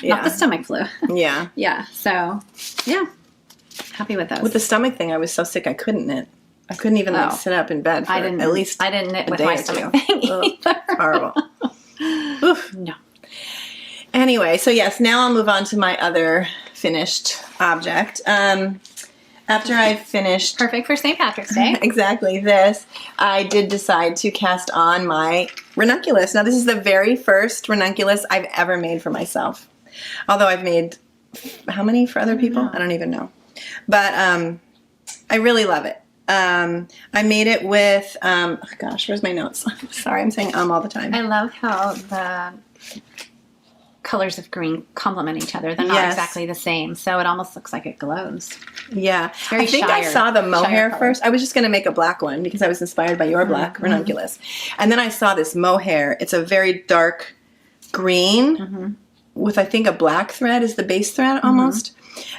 Not the stomach flu. Yeah. Yeah, so, yeah. Happy with those. With the stomach thing, I was so sick I couldn't knit. I couldn't even like sit up in bed for at least I didn't knit with day my or stomach two. thing either. Horrible. Oof. No. Anyway, so yes, now I'll move on to my other finished object. After I finished... Perfect for St. Patrick's Day. exactly this, I did decide to cast on my Ranunculus. Now, this is the very first Ranunculus I've ever made for myself. Although I've made... How many for other people? I don't even know. But I really love it. I made it with, oh gosh, where's my notes? Sorry, I'm saying all the time. I love how the colors of green complement each other. They're not exactly the same, so it almost looks like it glows. Yeah. Very I think I saw the mohair first. I was just going to make a black one because I was inspired by your black Ranunculus. And then I saw this mohair. It's a very dark green with, I think, a black thread is the base thread almost.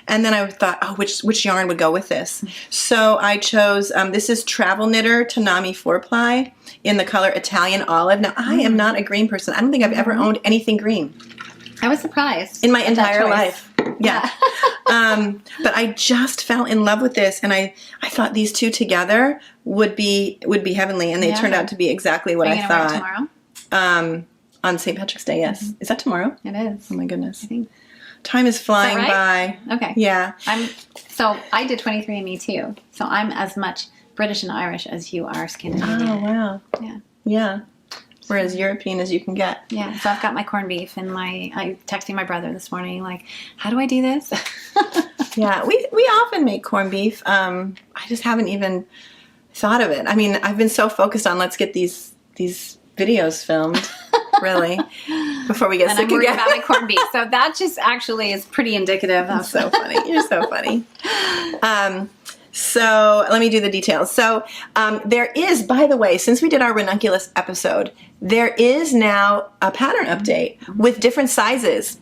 And then I thought, oh, which yarn would go with this? So I chose, this is Travel Knitter Tanami 4-ply in the color Italian Olive. Now, I am not a green person. I don't think I've ever owned anything green. I was surprised. In my entire life. Yeah. But I just fell in love with this, and I thought these two together would be heavenly, and they turned out to be exactly what I thought. Wear it tomorrow? On St. Patrick's Day, yes. Is that tomorrow? It is. Oh my goodness. I think. Time is flying by. Okay. Yeah. So I did 23andMe too. So I'm as much British and Irish as you are Scandinavian. Oh, wow. Yeah. Yeah. We're as European as you can get. Yeah. So I've got my corned beef and I texting my brother this morning, like, how do I do this? Yeah. We often make corned beef. I just haven't even thought of it. I mean, I've been so focused on let's get these videos filmed, really, before we get sick I'm worried again. about my corned beef. So that just actually is pretty indicative of... That's so funny. You're so funny. So let me do the details. So there is, by the way, since we did our Ranunculus episode, there is now a pattern update with different sizes.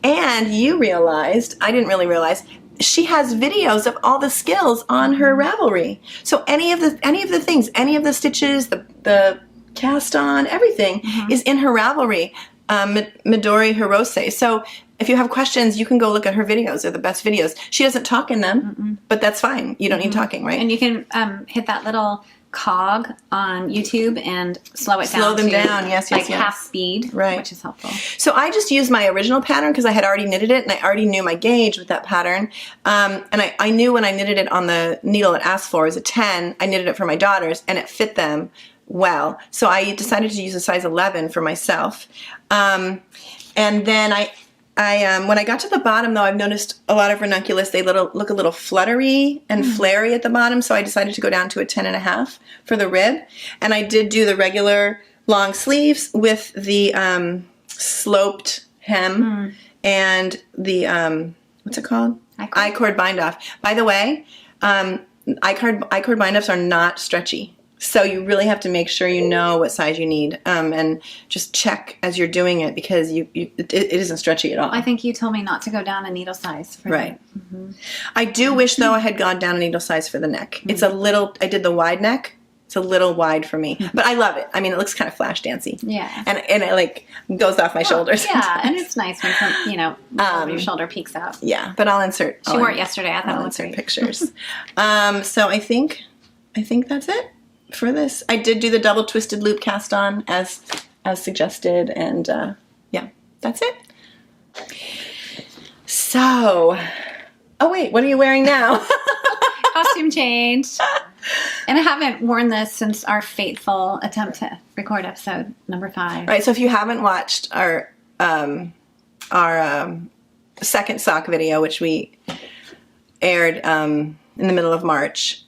And you realized, I didn't really realize, she has videos of all the skills on her Ravelry. So any of the things, any of the stitches, the cast on, everything is in her Ravelry. Midori Hirose. So if you have questions, you can go look at her videos. They're the best videos. She doesn't talk in them, but that's fine. You don't need talking, right? And you can hit that little cog on YouTube and slow it down. Slow them down, yes, half speed, right? Which is helpful. So I just used my original pattern because I had already knitted it and I already knew my gauge with that pattern. And I knew when I knitted it on the needle it asked for is a 10. I knitted it for my daughters and it fit them well. So I decided to use a size 11 for myself. And then I when I got to the bottom, though, I've noticed a lot of Ranunculus, they look a little fluttery and flary at the bottom, so I decided to go down to a 10.5 for the rib. And I did do the regular long sleeves with the sloped hem and the, what's it called? I-cord bind-off. By the way, I-cord bind-offs are not stretchy. So you really have to make sure you know what size you need, and just check as you're doing it because it isn't stretchy at all. I think you told me not to go down a needle size. Right. I do wish, though, I had gone down a needle size for the neck. It's a little, I did the wide neck. It's a little wide for me, but I love it. I mean, it looks kind of flash dancey. Yeah. And it like goes off my shoulders. Yeah, and it's nice when your shoulder peeks out. Yeah, but I'll insert. She wore it yesterday. I thought it looked great. Pictures. So I think that's it for this. I did do the double twisted loop cast on as suggested, and yeah, that's it. So Oh, wait, what are you wearing now? Costume change. And I haven't worn this since our fateful attempt to record episode number 5. Right, so if you haven't watched our second sock video, which we aired in the middle of March,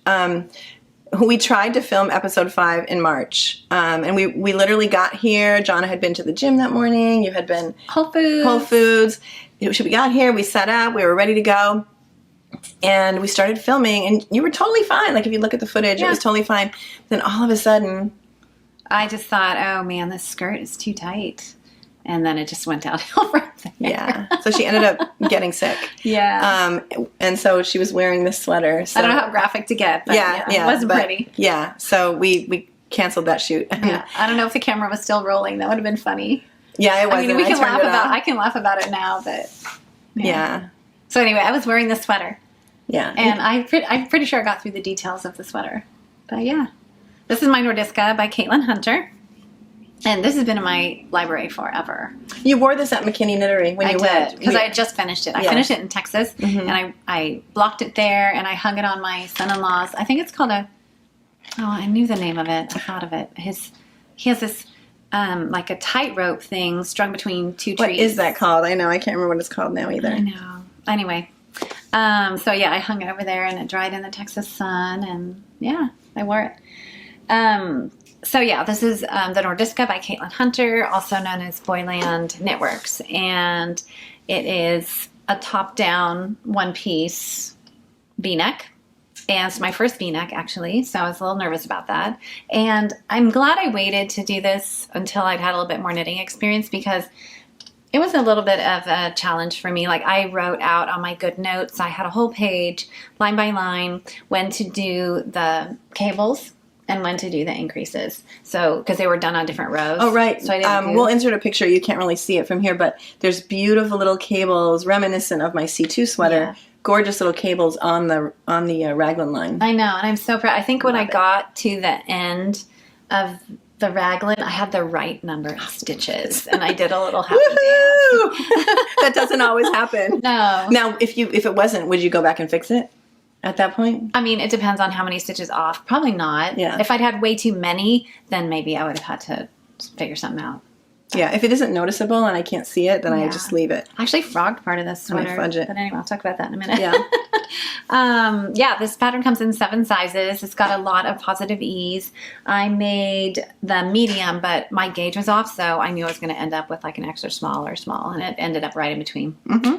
we tried to film episode 5 in March, and we literally got here. Jonna had been to the gym that morning. You had been Whole Foods. Whole Foods. We got here, we set up, we were ready to go, and we started filming, and you were totally fine. Like, if you look at the footage, it was totally fine. Then all of a sudden, I just thought, oh man, this skirt is too tight. And then it just went downhill from there. yeah. So she ended up getting sick. Yeah. And so she was wearing this sweater. So. I don't know how graphic to get, but it wasn't pretty. Yeah. So we canceled that shoot. Yeah. I don't know if the camera was still rolling. That would have been funny. Yeah, it wasn't. I mean, I can laugh about it now, but yeah. So anyway, I was wearing this sweater. Yeah. And I'm pretty sure I got through the details of the sweater. But yeah. This is my Nordiska by Caitlin Hunter. And this has been in my library forever. You wore this at McKinney Knittery when you went. Because I had just finished it. I finished it in Texas, and I blocked it there, and I hung it on my son-in-law's. I think it's called I knew the name of it. I thought of it. He has this, like a tightrope thing strung between 2 trees. What is that called? I know. I can't remember what it's called now either. I know. Anyway. So yeah, I hung it over there, and it dried in the Texas sun, and yeah, I wore it. So yeah, this is the Nordiska by Caitlin Hunter, also known as Boyland Knitworks, and it is a top-down one-piece V-neck, and it's my first V-neck actually, so I was a little nervous about that. And I'm glad I waited to do this until I'd had a little bit more knitting experience, because it was a little bit of a challenge for me. Like, I wrote out on my good notes, I had a whole page, line by line, when to do the cables and when to do the increases. So, because they were done on different rows. Oh, right. So I didn't we'll insert a picture. You can't really see it from here, but there's beautiful little cables reminiscent of my C2 sweater. Yeah. Gorgeous little cables on the raglan line. I know, and I'm so proud. I think when I got to the end of the raglan, I had the right number of stitches, and I did a little happy dance. That doesn't always happen. No. Now, if it wasn't, would you go back and fix it at that point? I mean, it depends on how many stitches off. Probably not. Yeah. If I'd had way too many, then maybe I would have had to figure something out. Yeah, if it isn't noticeable and I can't see it, then I just leave it. I actually frogged part of this And I sweater. fudge it. But anyway, I'll talk about that in a minute. Yeah. Yeah, this pattern comes in 7 sizes. It's got a lot of positive ease. I made the medium, but my gauge was off, so I knew I was going to end up with like an extra small or small, and it ended up right in between. Mm-hmm.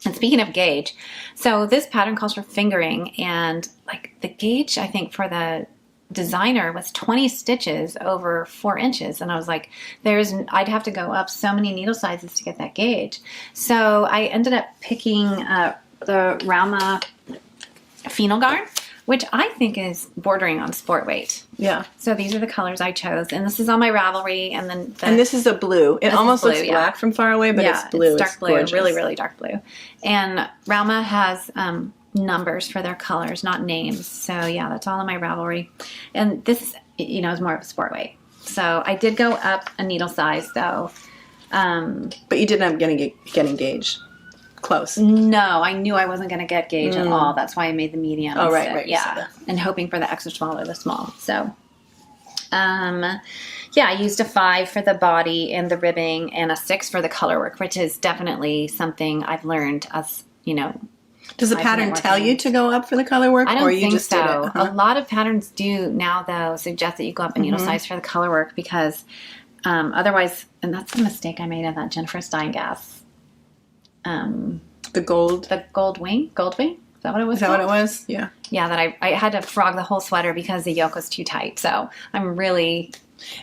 And speaking of gauge, so this pattern calls for fingering, and like the gauge, I think, for the designer was 20 stitches over 4 inches, and I was like, I'd have to go up so many needle sizes to get that gauge. So I ended up picking the Rauma Phenol Garn, which I think is bordering on sport weight. Yeah. So these are the colors I chose, and this is on my Ravelry, and then And this is a blue. It almost blue, looks yeah. black from far away, but it's blue. It's dark blue, gorgeous. really, really dark blue. And Rauma has numbers for their colors, not names. So yeah, that's all in my Ravelry. And this, is more of a sport weight. So I did go up a needle size though. But you didn't end up getting gauge. Close. No, I knew I wasn't going to get gauge at all. That's why I made the medium. Oh, instead. right. Yeah, and hoping for the extra small or the small. So, yeah, I used a 5 for the body and the ribbing, and a 6 for the color work, which is definitely something I've learned as Does the pattern tell you to go up for the color work? I don't or you think just so. Did it? Uh-huh. A lot of patterns do now, though, suggest that you go up a needle size for the color work, because otherwise, and that's the mistake I made in that Jennifer Steingass. The gold. The gold wing? Is that what it was? Is that what it was? Yeah. Yeah, that I had to frog the whole sweater because the yoke was too tight. So I'm really...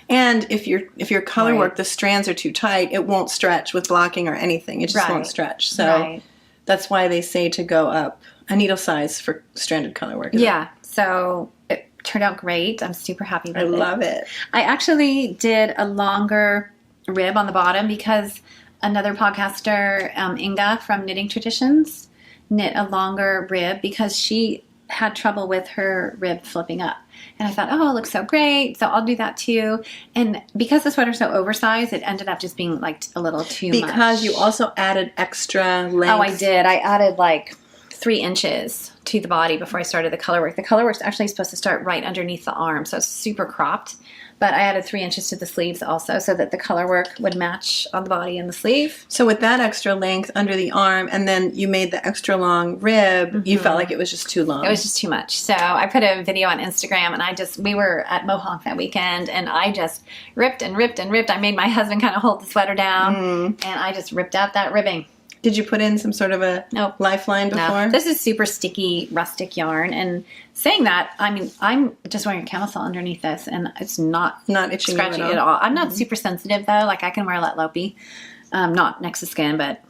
And if your color work, the strands are too tight, it won't stretch with blocking or anything. It just won't stretch. So that's why they say to go up a needle size for stranded color work. Yeah. So it turned out great. I'm super happy with it. I love it. I actually did a longer rib on the bottom because another podcaster, Inga from Knitting Traditions, knit a longer rib because she had trouble with her rib flipping up. And I thought, oh, it looks so great. So I'll do that too. And because the sweater's so oversized, it ended up just being like a little too much. Because you also added extra length. Oh, I did. I added like 3 inches to the body before I started the color work. The color work's actually supposed to start right underneath the arm, so it's super cropped. But I added 3 inches to the sleeves also so that the color work would match on the body and the sleeve. So with that extra length under the arm, and then you made the extra long rib, you felt like it was just too long. It was just too much. So I put a video on Instagram, and we were at Mohawk that weekend, and I just ripped and ripped and ripped. I made my husband kind of hold the sweater down, and I just ripped out that ribbing. Did you put in some sort of a lifeline before? No. This is super sticky, rustic yarn. And saying that, I mean, I'm just wearing a camisole underneath this, and it's not itching scratchy at all. I'm not super sensitive, though. Like, I can wear Let Lopey. Not next to skin, but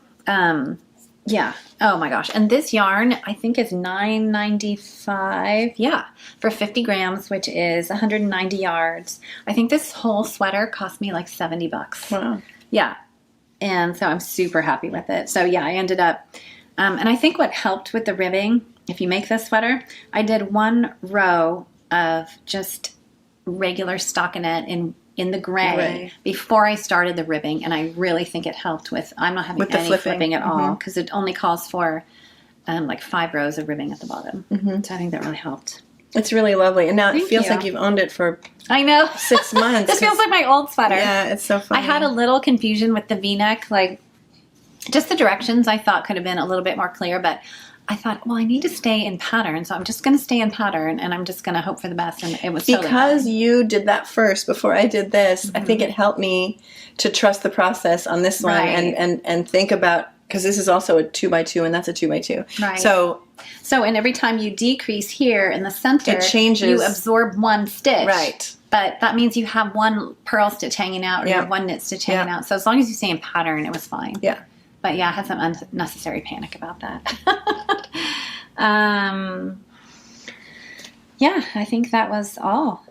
yeah. Oh, my gosh. And this yarn, I think, is $9.95. Yeah, for 50 grams, which is 190 yards. I think this whole sweater cost me like $70. Wow. Yeah. And so I'm super happy with it. So yeah, I ended up, and I think what helped with the ribbing, if you make this sweater, I did 1 row of just regular stockinette in the gray before I started the ribbing. And I really think it helped with, I'm not having any flipping at all, because it only calls for like 5 rows of ribbing at the bottom. So I think that really helped. It's really lovely. And now it feels like you've owned it for I know 6 months. This feels like my old sweater. Yeah, it's so funny. I had a little confusion with the V-neck, like just the directions I thought could have been a little bit more clear, but I thought, well, I need to stay in pattern, so I'm just going to stay in pattern, and I'm just going to hope for the best, and it was because you did that first before I did this. I think it helped me to trust the process on this one and think about, because this is also a 2x2 and that's a 2x2. Right. So and every time you decrease here in the center, it changes. You absorb 1 stitch. Right. But that means you have 1 purl stitch hanging out or you have 1 knit stitch hanging out. So as long as you stay in pattern, it was fine. Yeah. But yeah, I had some unnecessary panic about that. Yeah, I think that was all.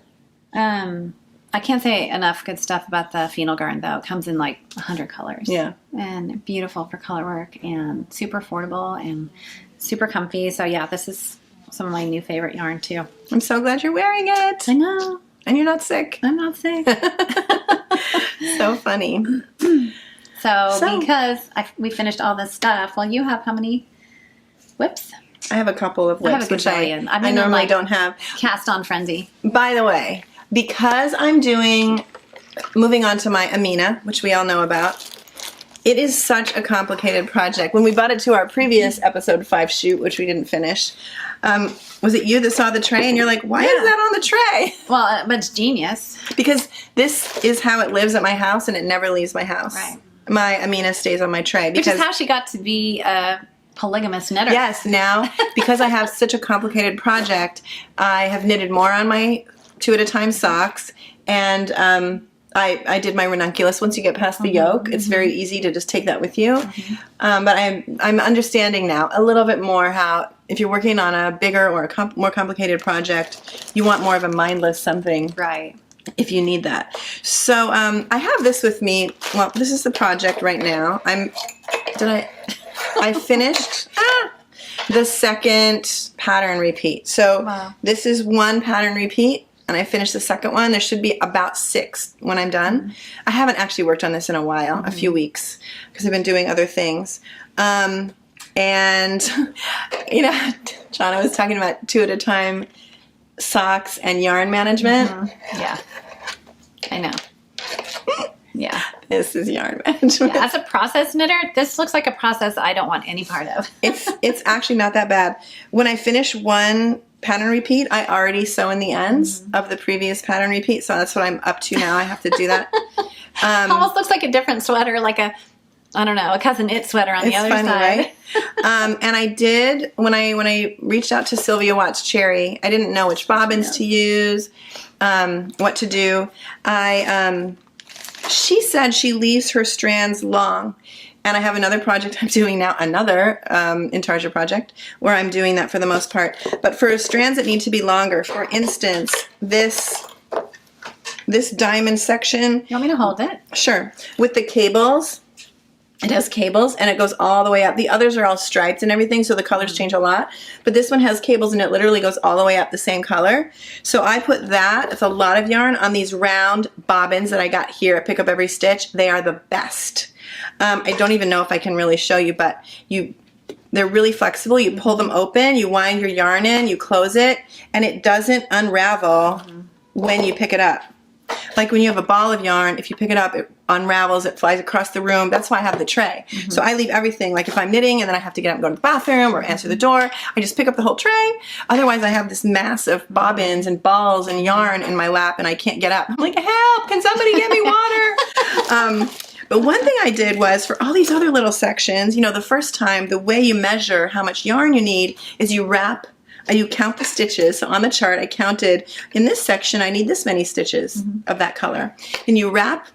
I can't say enough good stuff about the phenol garn, though. It comes in like 100 colors. Yeah. And beautiful for color work and super affordable and super comfy. So yeah, this is some of my new favorite yarn too. I'm so glad you're wearing it. I know. And you're not sick. I'm not sick. So funny. So because we finished all this stuff, well, you have how many whips? I have a couple of whips, which I normally don't have. Cast on frenzy. By the way, because I'm moving on to my Amina, which we all know about, it is such a complicated project. When we bought it to our previous episode 5 shoot, which we didn't finish, was it you that saw the tray and you're like, why is that on the tray? Well, but it's genius. Because this is how it lives at my house and it never leaves my house. Right. My Amina stays on my tray. Which is how she got to be a polygamous knitter. Yes, now, because I have such a complicated project, I have knitted more on my 2 at a time socks, and I did my ranunculus. Once you get past the yoke, it's very easy to just take that with you. But I'm understanding now a little bit more how if you're working on a bigger or a more complicated project, you want more of a mindless something. Right. If you need that. So I have this with me. Well, this is the project right now. I finished the second pattern repeat. So this is 1 pattern repeat. And I finished the second one. There should be about 6 when I'm done. I haven't actually worked on this in a while, a few weeks, because I've been doing other things. And, you know, Jonna was talking about 2 at a time socks and yarn management. Yeah, I know. Yeah. This is yarn management. Yeah, as a process knitter, this looks like a process I don't want any part of. It's actually not that bad. When I finish 1 pattern repeat, I already sew in the ends of the previous pattern repeat, so that's what I'm up to now. I have to do that. Almost looks like a different sweater, like a cousin knit sweater on the other funny, side. Right? And I did, when I reached out to Sylvia Watts Cherry, I didn't know which bobbins to use, what to do. She said she leaves her strands long. And I have another project I'm doing now, another Intarsia project, where I'm doing that for the most part. But for strands that need to be longer, for instance, this diamond section. You want me to hold it? Sure. With the cables, it has cables and it goes all the way up. The others are all striped and everything, so the colors change a lot. But this one has cables and it literally goes all the way up the same color. So I put that, it's a lot of yarn, on these round bobbins that I got here at Pick Up Every Stitch. They are the best. I don't even know if I can really show you, but you They're really flexible. You pull them open, you wind your yarn in, you close it, and it doesn't unravel when you pick it up. Like when you have a ball of yarn, if you pick it up, it unravels, it flies across the room. That's why I have the tray. So I leave everything, like if I'm knitting and then I have to get up and go to the bathroom or answer the door, I just pick up the whole tray. Otherwise, I have this mass of bobbins and balls and yarn in my lap and I can't get up. I'm like, help, can somebody get me water? But one thing I did was for all these other little sections, you know, the first time, the way you measure how much yarn you need is you count the stitches. So on the chart, I counted in this section, I need this many stitches of that color. And you wrap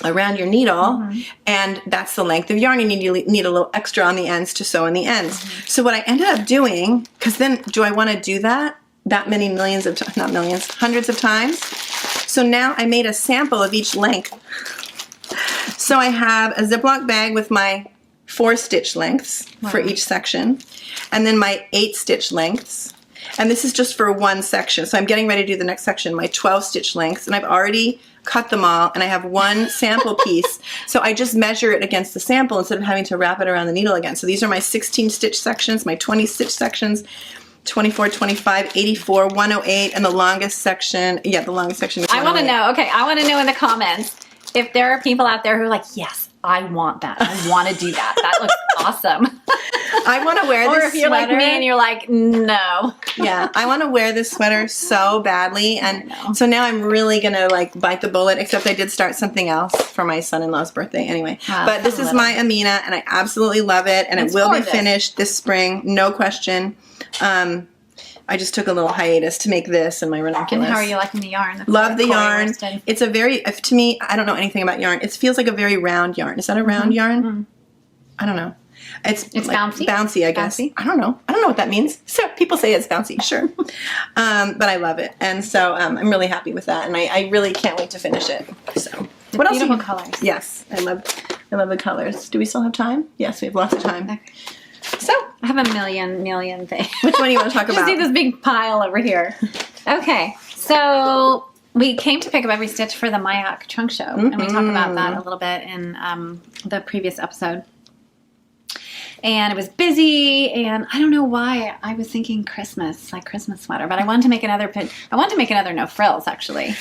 around your needle, and that's the length of yarn. You need a little extra on the ends to sew in the ends. So what I ended up doing, because then do I want to do that many millions of times, not millions, hundreds of times? So now I made a sample of each length. So I have a Ziploc bag with my 4 stitch lengths for each section, and then my 8 stitch lengths. And this is just for one section. So I'm getting ready to do the next section, my 12 stitch lengths, and I've already cut them all, and I have one sample piece. So I just measure it against the sample instead of having to wrap it around the needle again. So these are my 16 stitch sections, my 20 stitch sections, 24, 25, 84, 108, and the longest section, the longest section is 108. I want to know, okay, I want to know in the comments if there are people out there who are like, yes, I want that. I want to do that. That looks awesome. I want to wear this sweater. Or if you're like me and you're like, no. Yeah, I want to wear this sweater so badly. And so now I'm really going to like bite the bullet, except I did start something else for my son-in-law's birthday anyway. But this is my Amina, and I absolutely love it. And it will be finished this spring, no question. I just took a little hiatus to make this and my Ranunculus. And how are you liking the yarn? Love the yarn. Roasted. It's a very, to me, I don't know anything about yarn. It feels like a very round yarn. Is that a round yarn? I don't know. It's like bouncy? Bouncy, I guess. Bouncy? I don't know. I don't know what that means. So people say it's bouncy, sure. But I love it. And so I'm really happy with that. And I really can't wait to finish it. So what else? Beautiful colors. Yes. I love the colors. Do we still have time? Yes, we have lots of time. Okay. So I have a million things. Which one do you want to talk about? Just see this big pile over here. Okay, so we came to pick up every stitch for the Mayak trunk show, and we talked about that a little bit in the previous episode. And it was busy, and I don't know why I was thinking Christmas, like Christmas sweater, but I wanted to make another no frills actually.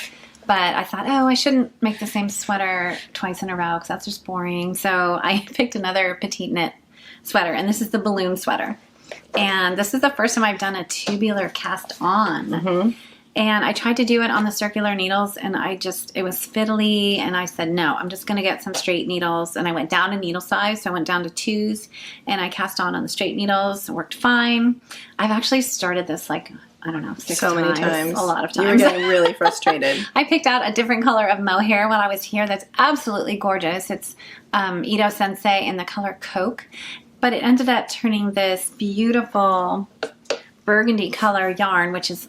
But I thought, I shouldn't make the same sweater twice in a row because that's just boring. So I picked another Petite knit sweater, and this is the balloon sweater. And this is the first time I've done a tubular cast on. And I tried to do it on the circular needles, and it was fiddly, and I said, no, I'm just going to get some straight needles. And I went down in needle size, so I went down to 2s, and I cast on the straight needles. It worked fine. I've actually started this, like, I don't know, 6 so times. many times. A lot of times. You were getting really frustrated. I picked out a different color of mohair while I was here that's absolutely gorgeous. It's Ito Sensei in the color Coke. But it ended up turning this beautiful burgundy color yarn, which is,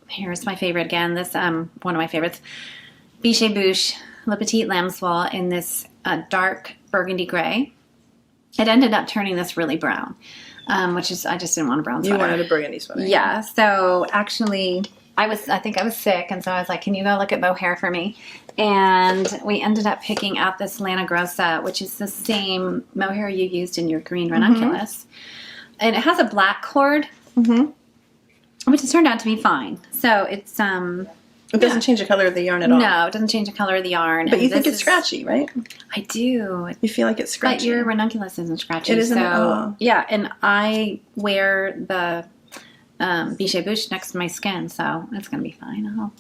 here's my favorite again, this one of my favorites, Biche Bouche Le Petite Lambswool in this dark burgundy gray. It ended up turning this really brown, which is, I just didn't want a brown sweater. You wanted a burgundy sweater. Yeah, so actually I think I was sick, and so I was like, can you go look at mohair for me? And we ended up picking out this Lana Grossa, which is the same mohair you used in your green Ranunculus. And it has a black cord, which has turned out to be fine. So it's it doesn't change the color of the yarn at all. No, it doesn't change the color of the yarn. But you think it's scratchy, right? I do. You feel like it's scratchy. But your Ranunculus isn't scratchy. It isn't at all. Yeah, and I wear the Biche Bouche next to my skin, so it's going to be fine.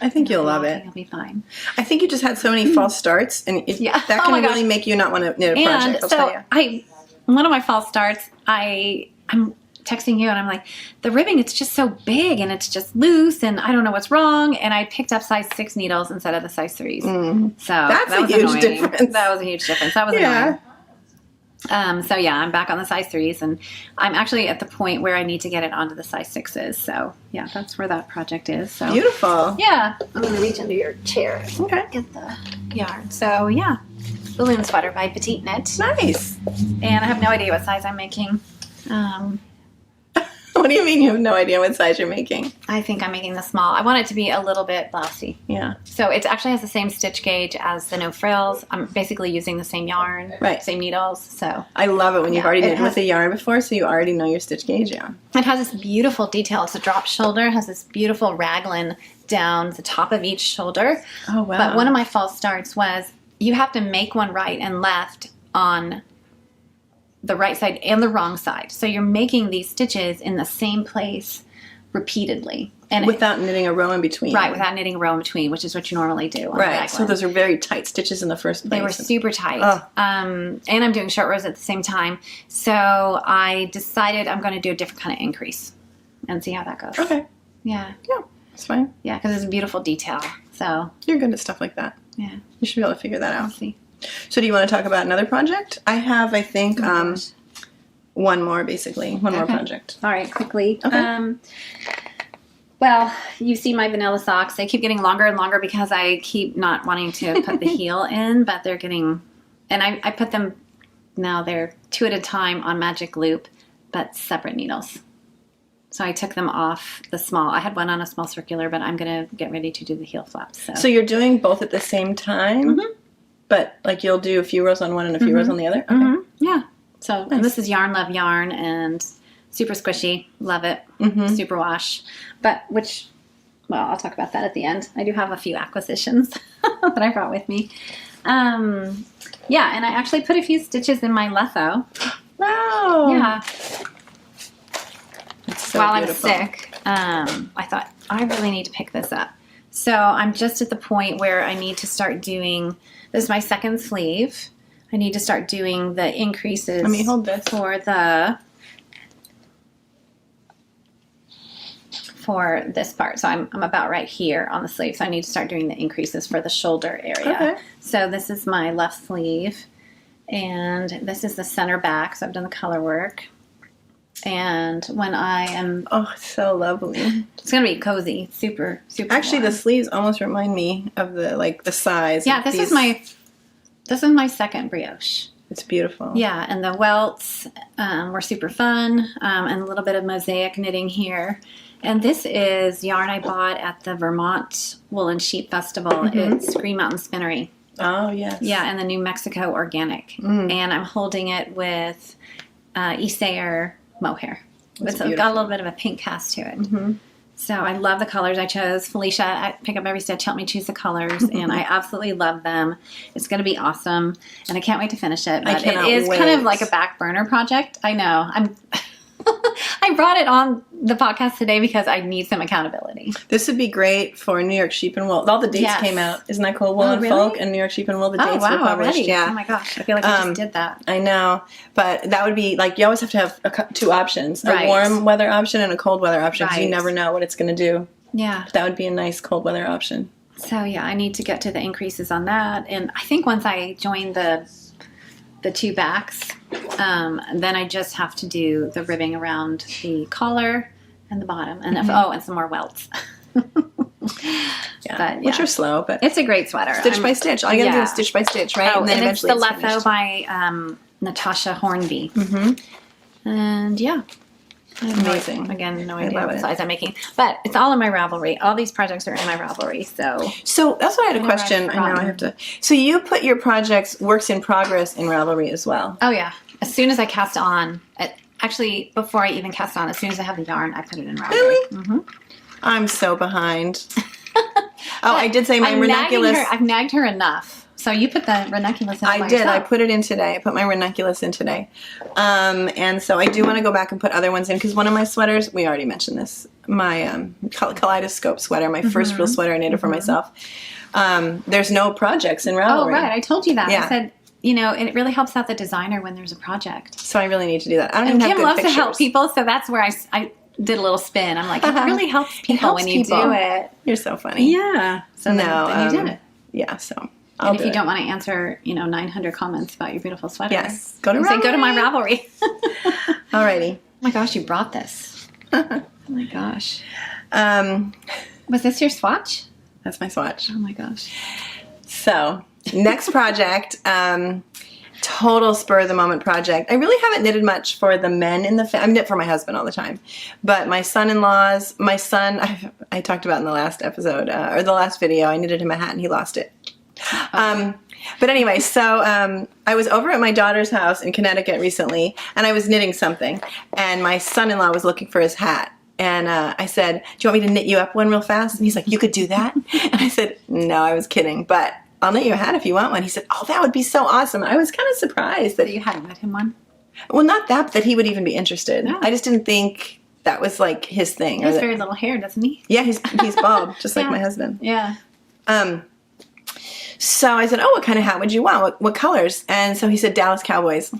I think you'll love it. It'll be fine. I think you just had so many false starts, and that can really make you not want to knit a project. I'll tell you. One of my false starts, I'm texting you, and I'm like, the ribbing, it's just so big, and it's just loose, and I don't know what's wrong, and I picked up size 6 needles instead of the size 3s. So that's that was a huge annoying. difference. That was a huge difference. That was annoying. So yeah, I'm back on the size 3s, and I'm actually at the point where I need to get it onto the size 6s. So yeah, that's where that project is. So beautiful. Yeah, I'm gonna reach under your chair. Okay. Get the yarn. So yeah, balloon sweater by Petite Knit. Nice. And I have no idea what size I'm making. What do you mean you have no idea what size you're making? I think I'm making the small. I want it to be a little bit blousy. Yeah. So it actually has the same stitch gauge as the No Frills. I'm basically using the same yarn, Right. same needles. So I love it when you've already it knit with a yarn before, so you already know your stitch gauge, yeah. it has this beautiful detail. It's a drop shoulder. It has this beautiful raglan down the top of each shoulder. Oh, wow. But one of my false starts was you have to make one right and left on the right side and the wrong side. So you're making these stitches in the same place repeatedly. And without knitting a row in between. right, without knitting a row in between, which is what you normally do on a Right, so raglan. those are very tight stitches in the first place. They were super tight. Oh. And I'm doing short rows at the same time. So I decided I'm going to do a different kind of increase and see how that goes. Okay, Yeah. yeah, it's fine. Yeah, because it's a beautiful detail. So, You're good at stuff like that. yeah. You should be able to figure that We'll out. see. So do you want to talk about another project? I have, I think, gosh. one more, basically. One more Okay. project. All right, quickly. Okay. Well, you see my vanilla socks. They keep getting longer and longer because I keep not wanting to put the heel in, but they're getting, and I put them, now they're 2 at a time on magic loop, but separate needles. So I took them off the small. I had one on a small circular, but I'm going to get ready to do the heel flaps. So you're doing both at the same time, but like you'll do a few rows on one and a few rows on the other? Okay. Yeah. So Nice. and this is Yarn Love Yarn and super squishy. Love it. Super wash. But I'll talk about that at the end. I do have a few acquisitions that I brought with me. Yeah, and I actually put a few stitches in my Letho. Wow. Yeah. It's so While beautiful. I was sick, I thought, I really need to pick this up. So I'm just at the point where I need to start doing, this is my second sleeve. I need to start doing the increases Let me hold this. for this part. So I'm about right here on the sleeve. So I need to start doing the increases for the shoulder area. Okay. So this is my left sleeve and this is the center back. So I've done the color work. And when I am, Oh, it's so lovely. it's going to be cozy, super, super Actually, warm. the sleeves almost remind me of the size. Yeah, of this these. is my second brioche. It's beautiful. Yeah, and the welts were super fun, and a little bit of mosaic knitting here. And this is yarn I bought at the Vermont Wool and Sheep Festival. It's Green Mountain Spinnery. Oh, yes. Yeah, and the New Mexico Organic. And I'm holding it with Isair Mohair. That's It's got a beautiful. little bit of a pink cast to it. So I love the colors I chose. Felicia at Pick Up Every Stitch helped me choose the colors, and I absolutely love them. It's going to be awesome, and I can't wait to finish it. But it cannot is kind wait. of like a back burner project. I know. I brought it on the podcast today because I need some accountability. This would be great for New York Sheep and Wool. All the dates Yes. came out. Isn't that cool? Wool Oh, and really? Folk and New York Sheep and Wool. The dates were published. already. Yeah. Oh my gosh, I feel like I just did that. I know, but that would be like you always have to have two options: a Right. warm weather option and a cold weather option, because you Right. never know what it's going to do. Yeah. That would be a nice cold weather option. So yeah, I need to get to the increases on that, and I think once I join the two backs, then I just have to do the ribbing around the collar and the bottom, and and some more welts. Yeah, But, which yeah. are slow, but It's a great sweater. stitch by stitch. All you got to do is stitch by stitch, right? Oh, and it's the it's Letho finished. by Natasha Hornby. Mm-hmm. And yeah. Amazing. Again, no I idea love what it. size I'm making. But it's all in my Ravelry. All these projects are in my Ravelry. So So that's what I had a Whatever question. I've I know I forgotten. have to. So you put your projects works in progress in Ravelry as well. oh yeah. As soon as I cast on, actually before I even cast on, as soon as I have the yarn, I put it in Ravelry. Really? Mm-hmm. I'm so behind. I did say my ranunculus. I've nagged her enough. So you put the ranunculus in I by did. I yourself. put it in today. I put my ranunculus in today. And so I do want to go back and put other ones in, because one of my sweaters, we already mentioned this, my kaleidoscope sweater, my first real sweater I knitted for myself. There's no projects in Ravelry. Oh, right. I told you that. Yeah. I said, and it really helps out the designer when there's a project. So I really need to do that. I don't And even have Kim good loves pictures. to help people, so that's where I did a little spin. I'm like, it really helps people helps when you people. do it. You're so funny. Yeah. So then you did it. Yeah, so And I'll if do you it. don't want to answer, 900 comments about your beautiful sweater, Yes. Go to say go to my Ravelry. Ravelry. Oh Alrighty. my gosh, you brought this. Oh my gosh. Um, Was this your swatch? that's my swatch. Oh my gosh. So, next project, total spur of the moment project. I really haven't knitted much for the men in the family. I knit for my husband all the time, but my son-in-laws, I talked about in the last episode or the last video, I knitted him a hat and he lost it. But anyway, so I was over at my daughter's house in Connecticut recently, and I was knitting something, and my son-in-law was looking for his hat. And I said, do you want me to knit you up one real fast? And he's like, you could do that? And I said, no, I was kidding, but I'll knit you a hat if you want one. He said, oh, that would be so awesome. I was kind of surprised that you hadn't knit him one. Well, not that he would even be interested. No. I just didn't think that was like his thing. He has very little hair, doesn't he? Yeah, he's bald, just like my husband. Yeah. So I said, oh, what kind of hat would you want? What colors? And so he said, Dallas Cowboys.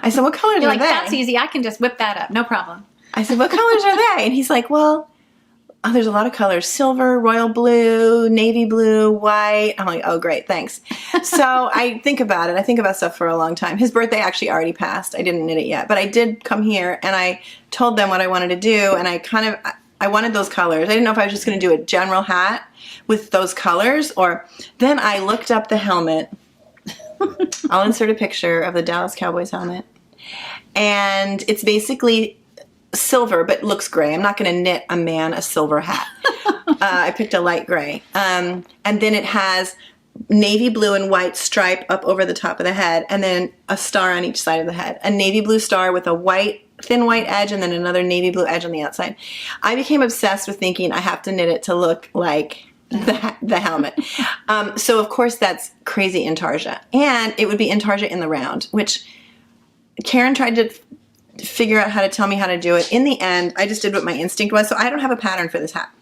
I said, what colors are they? That's easy. I can just whip that up. No problem. I said, what colors are they? And he's like, well, there's a lot of colors. Silver, royal blue, navy blue, white. I'm like, oh, great, thanks. So I think about it. I think about stuff for a long time. His birthday actually already passed. I didn't knit it yet. But I did come here, and I told them what I wanted to do, and I wanted those colors. I didn't know if I was just going to do a general hat with those colors, or then I looked up the helmet. I'll insert a picture of the Dallas Cowboys helmet. And it's basically silver, but looks gray. I'm not going to knit a man a silver hat. I picked a light gray. And then it has navy blue and white stripe up over the top of the head, and then a star on each side of the head. A navy blue star with a thin white edge, and then another navy blue edge on the outside. I became obsessed with thinking I have to knit it to look like the helmet. So of course that's crazy intarsia. And it would be intarsia in the round, which Karen tried to figure out how to tell me how to do it. In the end, I just did what my instinct was, so I don't have a pattern for this hat.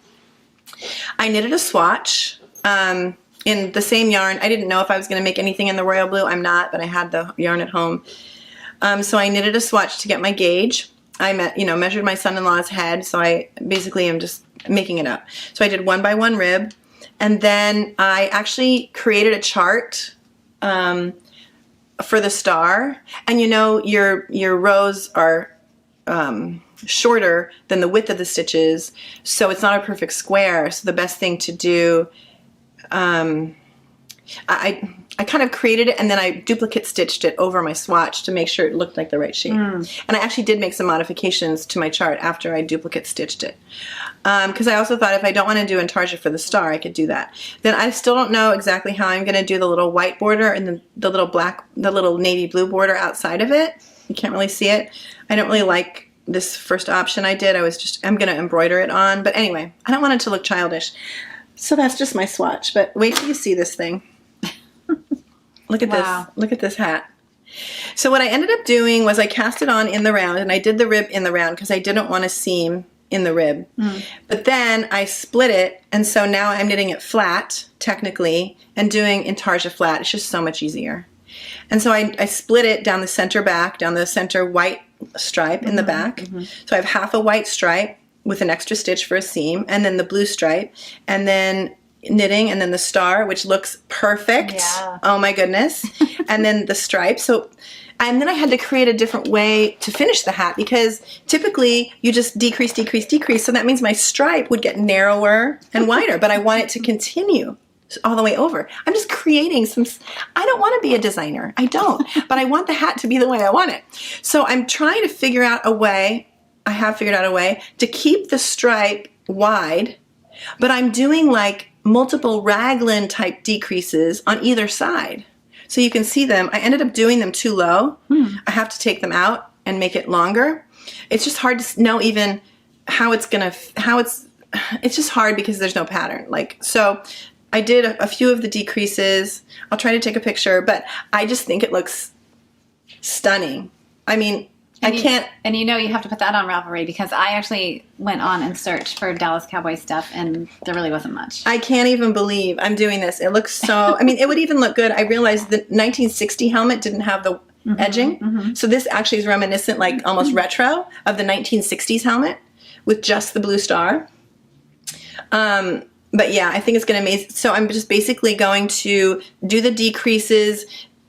I knitted a swatch in the same yarn. I didn't know if I was going to make anything in the royal blue. I'm not, but I had the yarn at home. So I knitted a swatch to get my gauge. I measured my son-in-law's head, so I basically am just making it up. So I did 1 by 1 rib, and then I actually created a chart for the star. And your rows are shorter than the width of the stitches, so it's not a perfect square. So the best thing to do, I kind of created it, and then I duplicate stitched it over my swatch to make sure it looked like the right shape. And I actually did make some modifications to my chart after I duplicate stitched it. Because I also thought if I don't want to do intarsia for the star, I could do that. Then I still don't know exactly how I'm going to do the little white border and the little navy blue border outside of it. You can't really see it. I don't really like this first option I did. I'm going to embroider it on. But anyway, I don't want it to look childish. So that's just my swatch. But wait till you see this thing. Look at this. Look at this hat. So what I ended up doing was I cast it on in the round, and I did the rib in the round because I didn't want a seam in the rib. But then I split it, and so now I'm knitting it flat, technically, and doing intarsia flat. It's just so much easier. And so I split it down the center back, down the center white stripe in the back. So I have half a white stripe with an extra stitch for a seam, and then the blue stripe, and then knitting, and then the star, which looks perfect. Yeah. Oh my goodness. And then the stripe. And then I had to create a different way to finish the hat, because typically you just decrease, decrease, decrease. So that means my stripe would get narrower and wider, but I want it to continue all the way over. I'm just creating I don't want to be a designer. I don't, but I want the hat to be the way I want it. So I'm trying to figure out a way, I have figured out a way to keep the stripe wide, but I'm doing like multiple raglan type decreases on either side. So you can see them. I ended up doing them too low. I have to take them out and make it longer. It's just hard to know even how it's just hard because there's no pattern. So I did a few of the decreases. I'll try to take a picture, but I just think it looks stunning. I mean, And you have to put that on Ravelry, because I actually went on and searched for Dallas Cowboy stuff, and there really wasn't much. I can't even believe I'm doing this. It looks so, I mean, it would even look good. I realized the 1960 helmet didn't have the edging. So this actually is reminiscent, like almost retro, of the 1960s helmet with just the blue star. But yeah, I think it's going to amaze. So I'm just basically going to do the decreases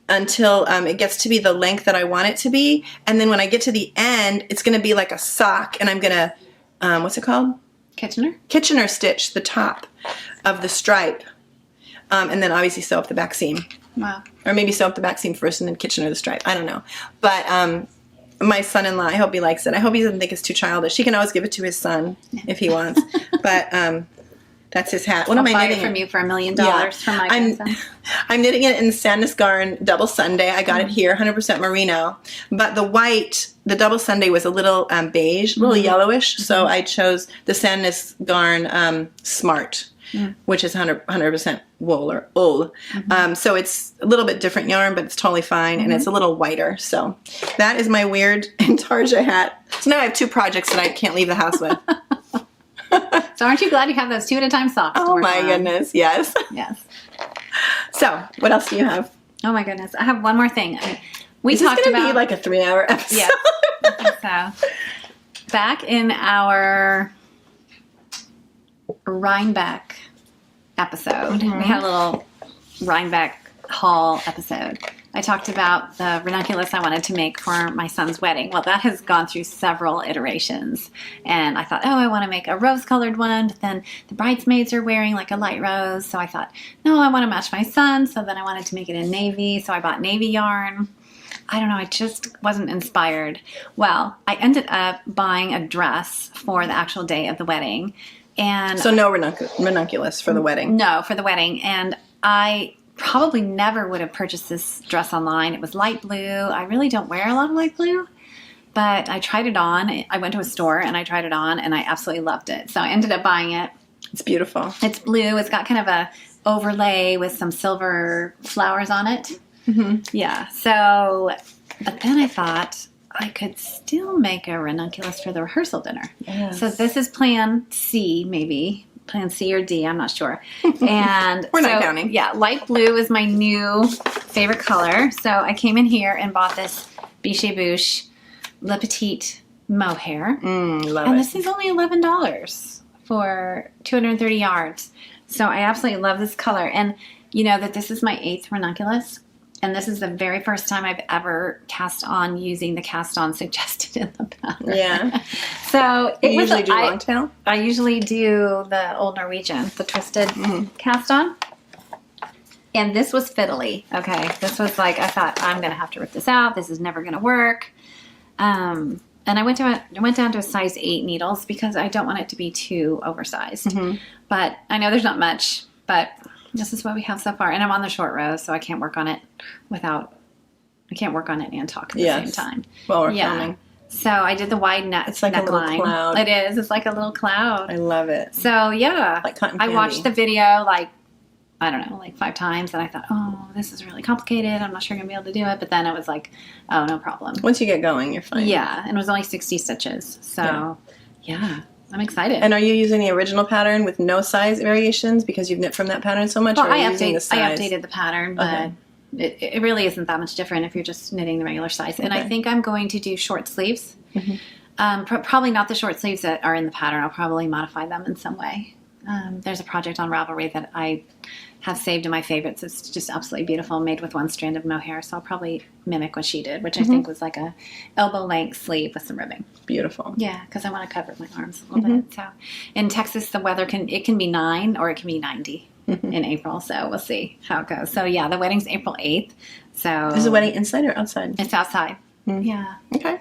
until it gets to be the length that I want it to be. And then when I get to the end, it's going to be like a sock, and I'm going to, what's it called? Kitchener stitch the top of the stripe. And then obviously sew up the back seam. Wow. Or maybe sew up the back seam first and then Kitchener the stripe. I don't know. But my son-in-law, I hope he likes it. I hope he doesn't think it's too childish. He can always give it to his son if he wants. But that's his hat. What am I knitting? I'll buy it from you for $1 million for my grandson. I'm knitting it in Sandnes Garn Double Sunday. I got it here, 100% merino. But the Double Sunday was a little beige, a little yellowish. So I chose the Sandnes Garn Smart, which is 100% wool or wool. So it's a little bit different yarn, but it's totally fine. And it's a little whiter. So that is my weird Intarsia hat. So now I have 2 projects that I can't leave the house with. So aren't you glad you have those 2 at a time socks? Oh my goodness, yes. Yes. So what else do you have? Oh my goodness. I have one more thing. We Is talked this going to about be like a 3-hour episode? Yes, I think so. Back in our Rhinebeck episode, we had a little Rhinebeck haul episode. I talked about the ranunculus I wanted to make for my son's wedding. Well, that has gone through several iterations. And I thought, oh, I want to make a rose-colored one. But then the bridesmaids are wearing like a light rose. So I thought, no, I want to match my son. So then I wanted to make it in navy. So I bought navy yarn. I don't know, I just wasn't inspired. Well, I ended up buying a dress for the actual day of the wedding. And So no ranunculus for the wedding? No, for the wedding. And I probably never would have purchased this dress online. It was light blue. I really don't wear a lot of light blue, but I tried it on. I went to a store and I tried it on and I absolutely loved it. So I ended up buying it. It's beautiful. It's blue. It's got kind of a overlay with some silver flowers on it. Yeah. So, but then I thought I could still make a ranunculus for the rehearsal dinner. Yes. So this is plan C, maybe. Plan C or D, I'm not sure. And We're not counting. Yeah, light blue is my new favorite color. So I came in here and bought this Biche Bouche Le Petite Mohair. Love And it. this is only $11 for 230 yards. So I absolutely love this color. And you know that this is my 8th ranunculus. And this is the very first time I've ever cast on using the cast on suggested in the pattern. Yeah. So You usually do long tail? I usually do the old Norwegian, the twisted cast on. And this was fiddly. Okay. This was like, I thought, I'm going to have to rip this out. This is never going to work. And I went down to a size 8 needles because I don't want it to be too oversized. But I know there's not much, but this is what we have so far. And I'm on the short row, so I can't work on it and talk at the same time. While we're filming. So I did the wide neck. It's like a little cloud. It is. It's like a little cloud. I love it. So yeah, Like cotton I candy. watched the video like, I don't know, like 5 times, and I thought, oh, this is really complicated. I'm not sure I'm gonna be able to do it. But then it was like, oh, no problem. Once you get going, you're fine. Yeah, and it was only 60 stitches. So yeah, I'm excited. And are you using the original pattern with no size variations because you've knit from that pattern so much? Well, or are I you using the size? updated the pattern, but it really isn't that much different if you're just knitting the regular size. And I think I'm going to do short sleeves. Probably not the short sleeves that are in the pattern. I'll probably modify them in some way. There's a project on Ravelry that I have saved in my favorites. It's just absolutely beautiful, made with 1 strand of mohair. So I'll probably mimic what she did, which I think was like a elbow length sleeve with some ribbing. Beautiful. Yeah, because I want to cover my arms a little bit. So in Texas, the weather can be 9 or it can be 90 in April. So we'll see how it goes. So yeah, the wedding's April 8th. So Is the wedding inside or outside? it's outside. Yeah. Okay.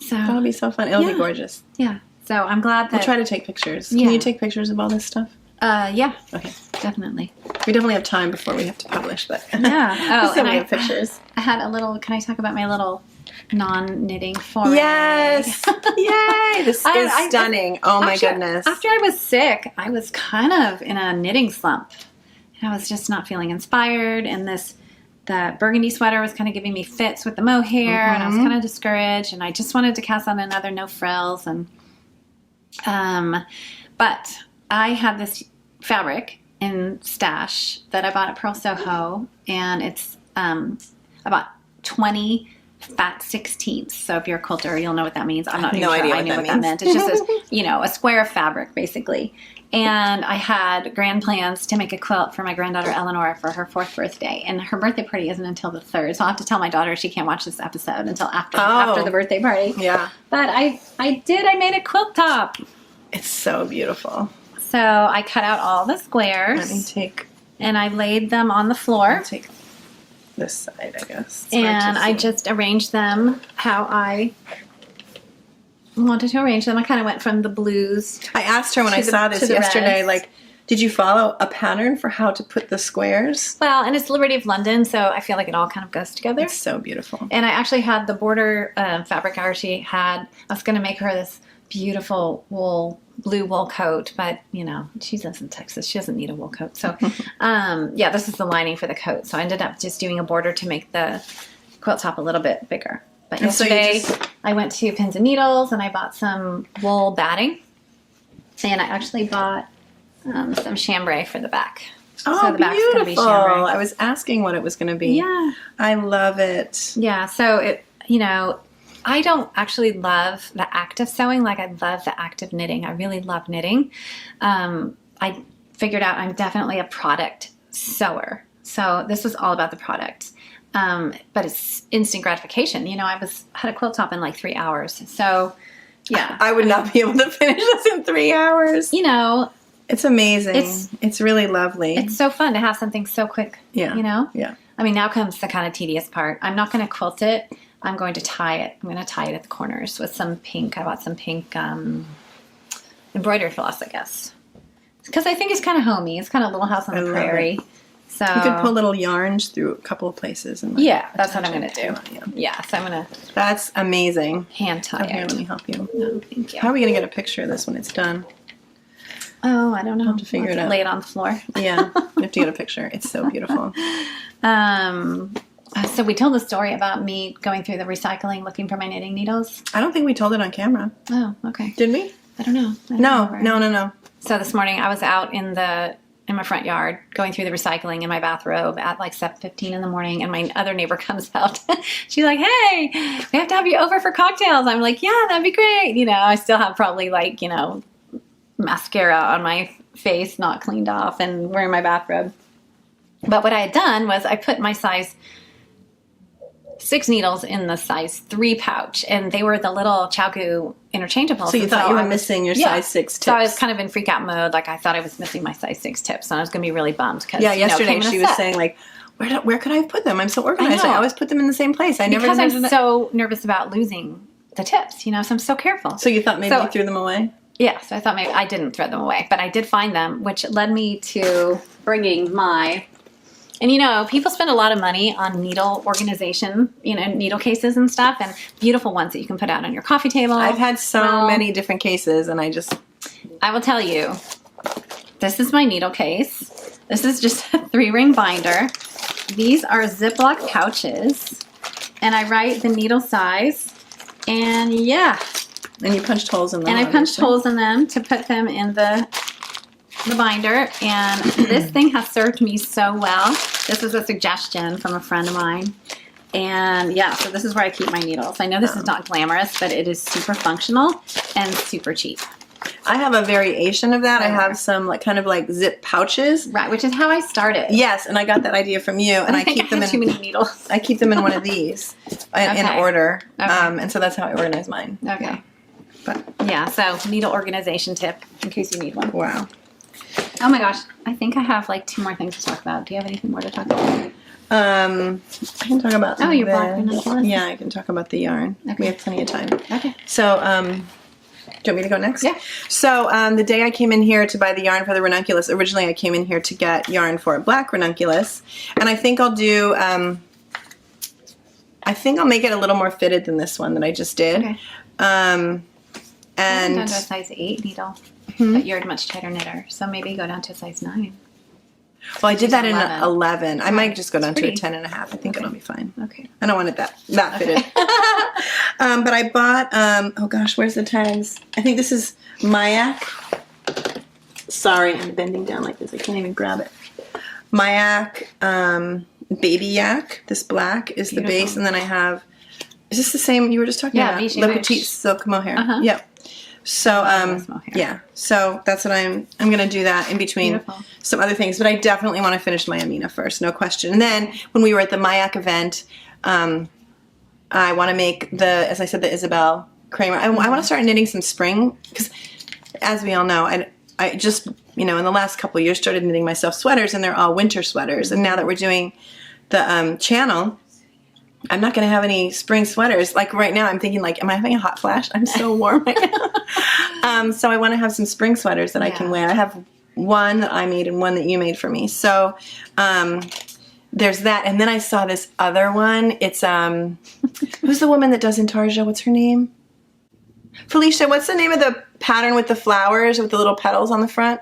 So That'll be so fun. It'll be gorgeous. yeah. So I'm glad that We'll try to take pictures. Yeah. Can you take pictures of all this stuff? yeah, Okay. definitely. We definitely have time before we have to publish, but Yeah. Oh, so and we have pictures. I had a little. Can I talk about my little non-knitting foray? Yes! Yay! This is stunning. Oh my goodness. After I was sick, I was kind of in a knitting slump. And I was just not feeling inspired, and the burgundy sweater was kind of giving me fits with the mohair, and I was kind of discouraged, and I just wanted to cast on another no frills, and but I had this fabric in stash that I bought at Purl Soho, and it's about 20 fat 16ths. So if you're a quilter, you'll know what that means. I'm not even sure I knew what that meant. It's just a square of fabric, basically. And I had grand plans to make a quilt for my granddaughter Eleanor for her 4th birthday. And her birthday party isn't until the 3rd. So I'll have to tell my daughter she can't watch this episode until after the birthday party. Yeah. But I made a quilt top. It's so beautiful. So I cut out all the squares. Let me take... And I laid them on the floor. Take this side, I guess. It's hard And to I see. just arranged them how I wanted to arrange them. I kind of went from the blues. I asked her when to I the- saw this to the yesterday, reds. like, did you follow a pattern for how to put the squares? Well, and it's Liberty of London, so I feel like it all kind of goes together. It's so beautiful. And I actually had the border fabric hour she had. I was going to make her this beautiful blue wool coat, but you know, she lives in Texas. She doesn't need a wool coat. So, yeah, this is the lining for the coat. So I ended up just doing a border to make the quilt top a little bit bigger. But And so you yesterday just- I went to Pins and Needles and I bought some wool batting. And I actually bought some chambray for the back. Oh, so the back's gonna be beautiful. chambray. I was asking what it was going to be. Yeah. I love it. Yeah, so it, you know, I don't actually love the act of sewing like I love the act of knitting. I really love knitting. I figured out I'm definitely a product sewer. So this was all about the product. But it's instant gratification. You know, had a quilt top in like 3 hours. So yeah, I would not be able to finish this in 3 hours. you know, It's amazing. It's really lovely. it's so fun to have something so quick. Yeah. You know? Yeah. I mean, now comes the kind of tedious part. I'm not going to quilt it. I'm going to tie it. I'm going to tie it at the corners with some pink. I bought some pink embroidery floss, I guess. Because I think it's kind of homey. It's kind of Little House on I the love Prairie. So You could pull little yarns through a couple of places. And like, yeah, that's what I'm attach going it. to do. Yeah. Yeah, so I'm going to That's amazing. hand tie Okay, it. let me help you. No, thank you. How are we going to get a picture of this when it's done? Oh, I don't know. I'll have to figure I'll it out. Lay it on the floor. Yeah, you have to get a picture. It's so beautiful. So we told the story about me going through the recycling looking for my knitting needles. I don't think we told it on camera. Oh, okay. Did we? I don't know. I don't No, remember. no. So this morning I was out in my front yard going through the recycling in my bathrobe at like 7:15 in the morning, and my other neighbor comes out. She's like, "Hey, we have to have you over for cocktails." I'm like, "Yeah, that'd be great." You know, I still have probably like, you know, mascara on my face, not cleaned off, and wearing my bathrobe. But what I had done was I put my size 6 needles in the size 3 pouch, and they were the little Chowgu interchangeables. So you And thought you were I was- missing your yeah. size 6 tips. So I was kind of in freak out mode. Like I thought I was missing my size 6 tips, and I was going to be really bummed because Yeah, yesterday it came in a she was set. saying like, where could I have put them? I'm so organized. I know. I always put them in the same place. I never because did I'm it. so nervous about losing the tips, you know. So I'm so careful. So you thought maybe So- you threw them away? Yeah, so I thought maybe I didn't throw them away, but I did find them, which led me to bringing my. And you know, people spend a lot of money on needle organization, you know, needle cases and stuff, and beautiful ones that you can put out on your coffee table. I've had so Well, many different cases, and I just I will tell you, this is my needle case. This is just a 3-ring binder. These are Ziploc pouches, and I write the needle size, and yeah. and you punched holes in them. And I punched obviously. holes in them to put them in the binder, and this thing has served me so well. This was a suggestion from a friend of mine, and yeah, so this is where I keep my needles. I know this is not glamorous, but it is super functional and super cheap. I have a variation of that. I have some like kind of like zip pouches. Right, which is how I started. Yes, and I got that idea from you, and I think keep them have too in. many needles. I keep them in one of these in Okay. order, Okay. and so that's how I organize mine. Okay. But Yeah, so needle organization tip in case you need one. wow. Oh my gosh, I think I have like 2 more things to talk about. Do you have anything more to talk about? I can talk about. Oh, your black the- ranunculus? Yeah, I can talk about the yarn. Okay. We have plenty of time. Okay. So, do you want me to go next? Yeah. So, the day I came in here to buy the yarn for the ranunculus, originally I came in here to get yarn for a black ranunculus, and I think I'll do. I think I'll make it a little more fitted than this one that I just did. Okay. And I'm down to a size 8 needle, but you're a much tighter knitter, so maybe go down to a size 9. well, I did that in 11. 11. I might just go down to a pretty. 10 and a half. I think it'll be fine. Okay. I don't want it that fitted. But I bought, oh gosh, where's the tags? I think this is Mayak. Sorry, I'm bending down like this. I can't even grab it. Mayak Baby Yak. This black is the Beautiful. base. And then I have, is this the same you were just talking Yeah, about? Vichy Le Wish. Petite Silk Mohair. Uh-huh. Yep. So, this mohair. yeah. So that's what I'm going to do that in between Beautiful. some other things. But I definitely want to finish my Amina first, no question. And then when we were at the Mayak event, I want to make as I said, the Isabel Kramer. I want to start knitting some spring because, as we all know, I just, in the last couple of years started knitting myself sweaters, and they're all winter sweaters. And now that we're doing channel, I'm not going to have any spring sweaters. Like right now, I'm thinking like, am I having a hot flash? I'm so warm right now. So I want to have some spring sweaters that I can wear. I have one that I made and one that you made for me. So there's that. And then I saw this other one. It's, who's the woman that does Intarsia? What's her name? Felicia, what's the name of the pattern with the flowers with the little petals on the front?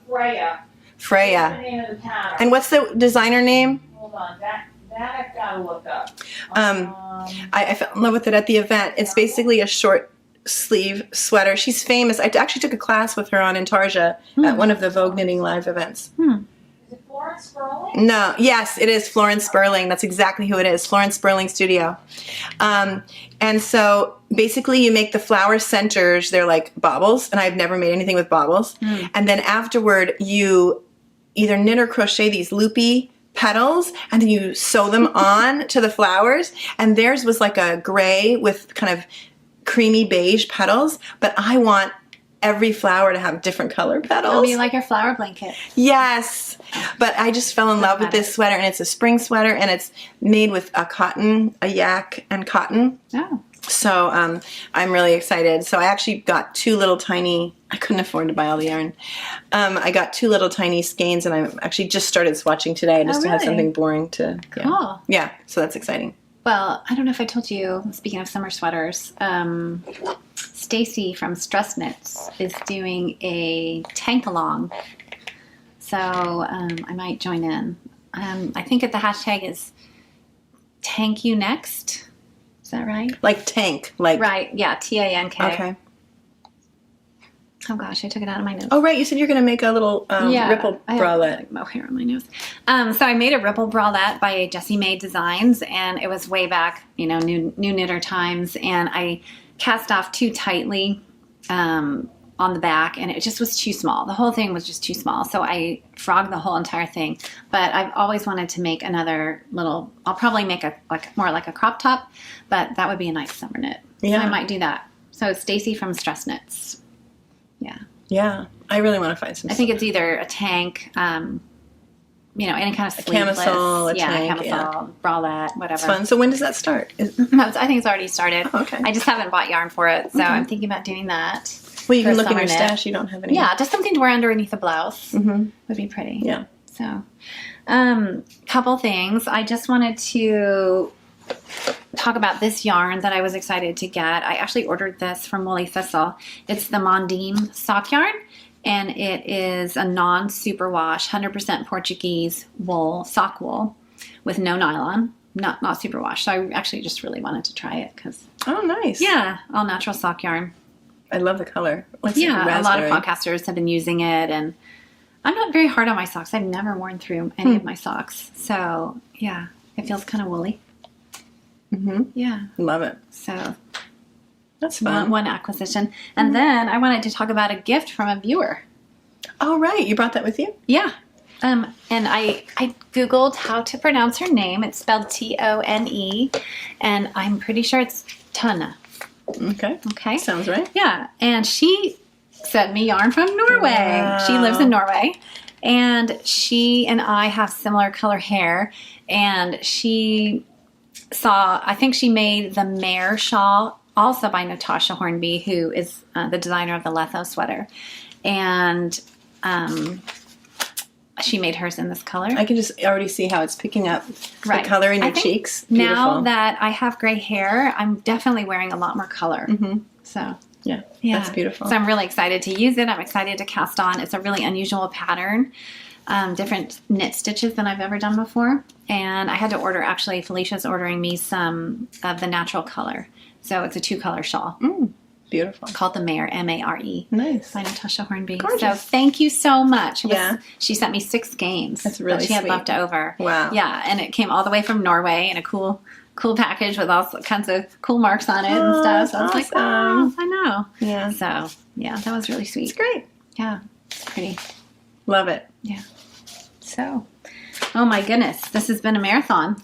Freya. Freya. That's the name of the pattern. And what's the designer name? Hold on, that I've got to look up. I fell in love with it at the event. It's basically a short sleeve sweater. She's famous. I actually took a class with her on Intarsia at one of the Vogue Knitting Live events. Is it Florence Sperling? No, yes, it is Florence Sperling. That's exactly who it is. Florence Sperling Studio. And so basically you make the flower centers. They're like baubles, and I've never made anything with baubles. And then afterward you either knit or crochet these loopy petals, and then you sew them on to the flowers. And theirs was like a gray with kind of creamy beige petals, but I want every flower to have different color petals. It'll be like your flower blanket. Yes. But I just fell in love with this sweater, and it's a spring sweater, and it's made with a yak and cotton. Oh. So I'm really excited. So I actually got two little tiny, I couldn't afford to buy all the yarn. I got two little tiny skeins, and I actually just started swatching today just to have something boring to, Cool. Yeah, so that's exciting. Well, I don't know if I told you, speaking of summer sweaters, Stacy from Stress Knits is doing a tank along. So I might join in. I think the hashtag is Tank You Next. Is that right? Like tank. Like Right, yeah, TANK. Okay. Oh gosh, I took it out of my notes. Oh, right, you said you're going to make a little ripple I have, bralette. like, mohair on my nose. So I made a ripple bralette by Jessie Mae Designs, and it was way back, new knitter times, and I cast off too tightly on the back, and it just was too small. The whole thing was just too small, so I frogged the whole entire thing. But I've always wanted to make another little, I'll probably make more like a crop top, but that would be a nice summer knit. Yeah. So I might do that. So it's Stacy from Stress Knits. Yeah. Yeah, I really want to find some. I think it's either a tank, any kind of sleeveless. camisole, a tank, camisole, bralette, whatever. It's fun. So when does that start? No, I think it's already started. Oh, okay. I just haven't bought yarn for it, so I'm thinking about doing that. Well, you can for look in summer your knit. stash. You don't have any. Yeah, just something to wear underneath a blouse Mm-hmm. would be pretty. Yeah. So, couple things. I just wanted to talk about this yarn that I was excited to get. I actually ordered this from Woolly Thistle. It's the Mondim sock yarn, and it is a non-superwash, 100% Portuguese wool, sock wool, with no nylon, not superwash. So I actually just really wanted to try it because, Oh, nice. yeah, all natural sock yarn. I love the color. What's Yeah, it, a lot of raspberry? podcasters have been using it, and I'm not very hard on my socks. I've never worn through any of my socks. So, yeah, it feels kind of woolly. Mm-hmm. Yeah. Love it. So That's fun. one acquisition. And then I wanted to talk about a gift from a viewer. Oh, right. You brought that with you? Yeah. And I Googled how to pronounce her name. It's spelled Tone, and I'm pretty sure it's Tønne. Okay. Okay. Sounds right. Yeah. And she sent me yarn from Norway. Wow. She lives in Norway. And she and I have similar color hair. And I think she made the mare shawl, also by Natasha Hornby, who is the designer of the Letho sweater. And she made hers in this color. I can just already see how it's picking up Right. the color in I your think cheeks. Now Beautiful. that I have gray hair, I'm definitely wearing a lot more color. Mm-hmm. So Yeah. yeah, That's beautiful. So I'm really excited to use it. I'm excited to cast on. It's a really unusual pattern, different knit stitches than I've ever done before. And I had to order, actually, Felicia's ordering me some of the natural color. So it's a 2-color shawl Beautiful. called the Mare, M-A-R-E. Nice. By Natasha Hornby. Gorgeous. So thank you so much. Yeah. She sent me 6 skeins. That's really that she had sweet. left over. Wow. Yeah, and it came all the way from Norway in a cool package with all kinds of cool marks on it and stuff. So I was like, wow, awesome. I know. Yeah. So yeah, that was really sweet. It's great. Yeah, it's pretty. Love it. Yeah. So, oh my goodness, this has been a marathon.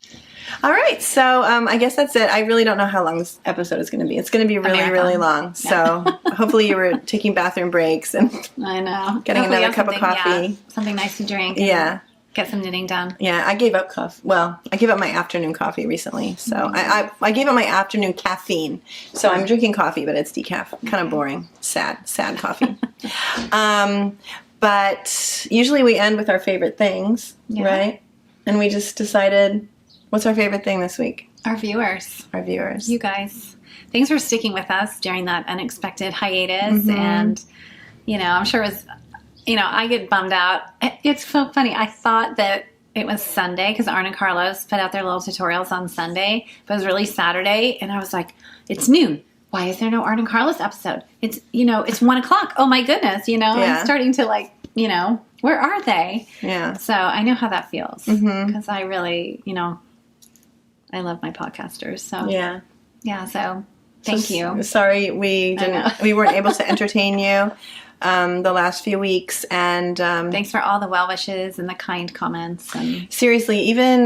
All right. So I guess that's it. I really don't know how long this episode is going to be. It's going to be really, marathon. really long. So hopefully you were taking bathroom breaks and I know. Getting Hopefully another you have cup of something- coffee. yeah, something nice to drink. yeah. Get some knitting done. Yeah, I gave up coffee. Well, I gave up my afternoon coffee recently. So I gave up my afternoon caffeine. So I'm drinking coffee, but it's decaf. Kind of boring. Sad coffee. But usually we end with our favorite things, right? And we just decided, what's our favorite thing this week? Our viewers. Our viewers. You guys. Thanks for sticking with us during that unexpected hiatus. And, I'm sure it was... I get bummed out. It's so funny. I thought that it was Sunday because Arn and Carlos put out their little tutorials on Sunday, but it was really Saturday. And I was like, it's noon. Why is there no Arn and Carlos episode? It's 1:00. Oh my goodness. I'm starting to where are they? Yeah. So I know how that feels because I really, I love my podcasters. So yeah. So thank you. Sorry we weren't able to entertain you. The last few weeks, and thanks for all the well wishes and the kind comments. And seriously, even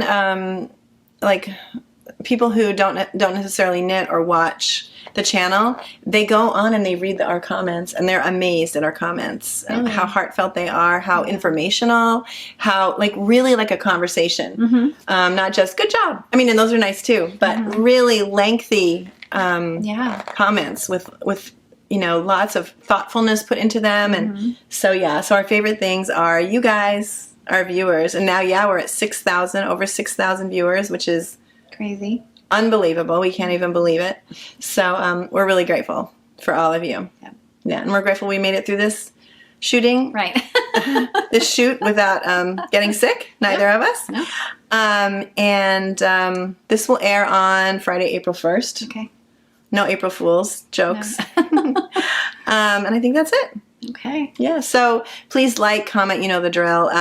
like people who don't necessarily knit or watch the channel, they go on and they read our comments, and they're amazed at our comments, how heartfelt they are, how informational, how really like a conversation, not just good job. I mean, and those are nice too, but really lengthy comments with lots of thoughtfulness put into them. And so our favorite things are you guys, our viewers. And now, we're at over 6,000 viewers, which is crazy. Unbelievable. We can't even believe it. So we're really grateful for all of you. Yeah. And we're grateful we made it through this shooting. Right. This shoot without getting sick. Neither of us. No. And this will air on Friday, April 1st. Okay. No April Fool's jokes. No. And I think that's it. Okay. Yeah. So please like, comment, the drill.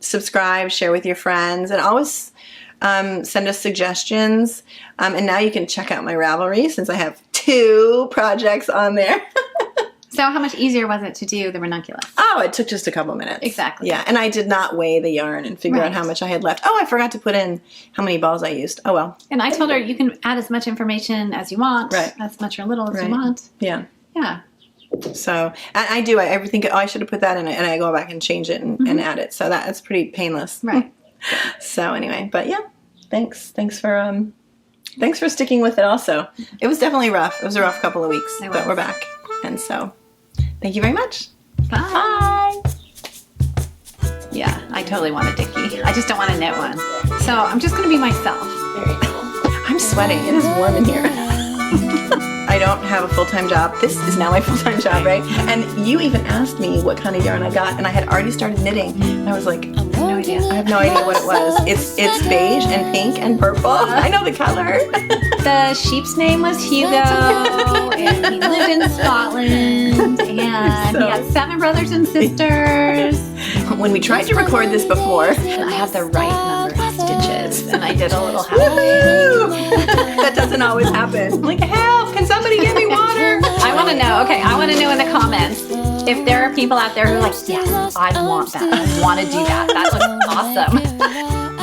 Subscribe, share with your friends, and always send us suggestions. And now you can check out my Ravelry since I have 2 projects on there. So how much easier was it to do the Ranunculus? Oh, it took just a couple minutes. Exactly. Yeah, and I did not weigh the yarn and figure out how much I had left. Oh, I forgot to put in how many balls I used. Oh, well. And I told her you can add as much information as you want, as much or little as you want. Yeah. Yeah. So, and I do. I ever think, I should have put that in, and I go back and change it and add it. So that's pretty painless. Right. So anyway, but yeah, thanks for sticking with it also. It was definitely rough. It was a rough couple of weeks, but we're back. And so, thank you very much. Bye. Bye. Yeah, I totally want a dickie. I just don't want to knit one. So I'm just going to be myself. There you go. I'm sweating. It is warm in here. I don't have a full-time job. This is now my full-time job, right? And you even asked me what kind of yarn I got, and I had already started knitting. And I was like, I have no idea what it was. It's beige and pink and purple. I know the color. The sheep's name was Hugo, and he lived in Scotland, and he had 7 brothers and sisters. When we tried to record this before, I had the right number of stitches, and I did a little happy. That doesn't always happen. I'm like, help, can somebody give me water? I want to know, I want to know in the comments if there are people out there who are like, yes, I want that. I want to do that. That looks awesome.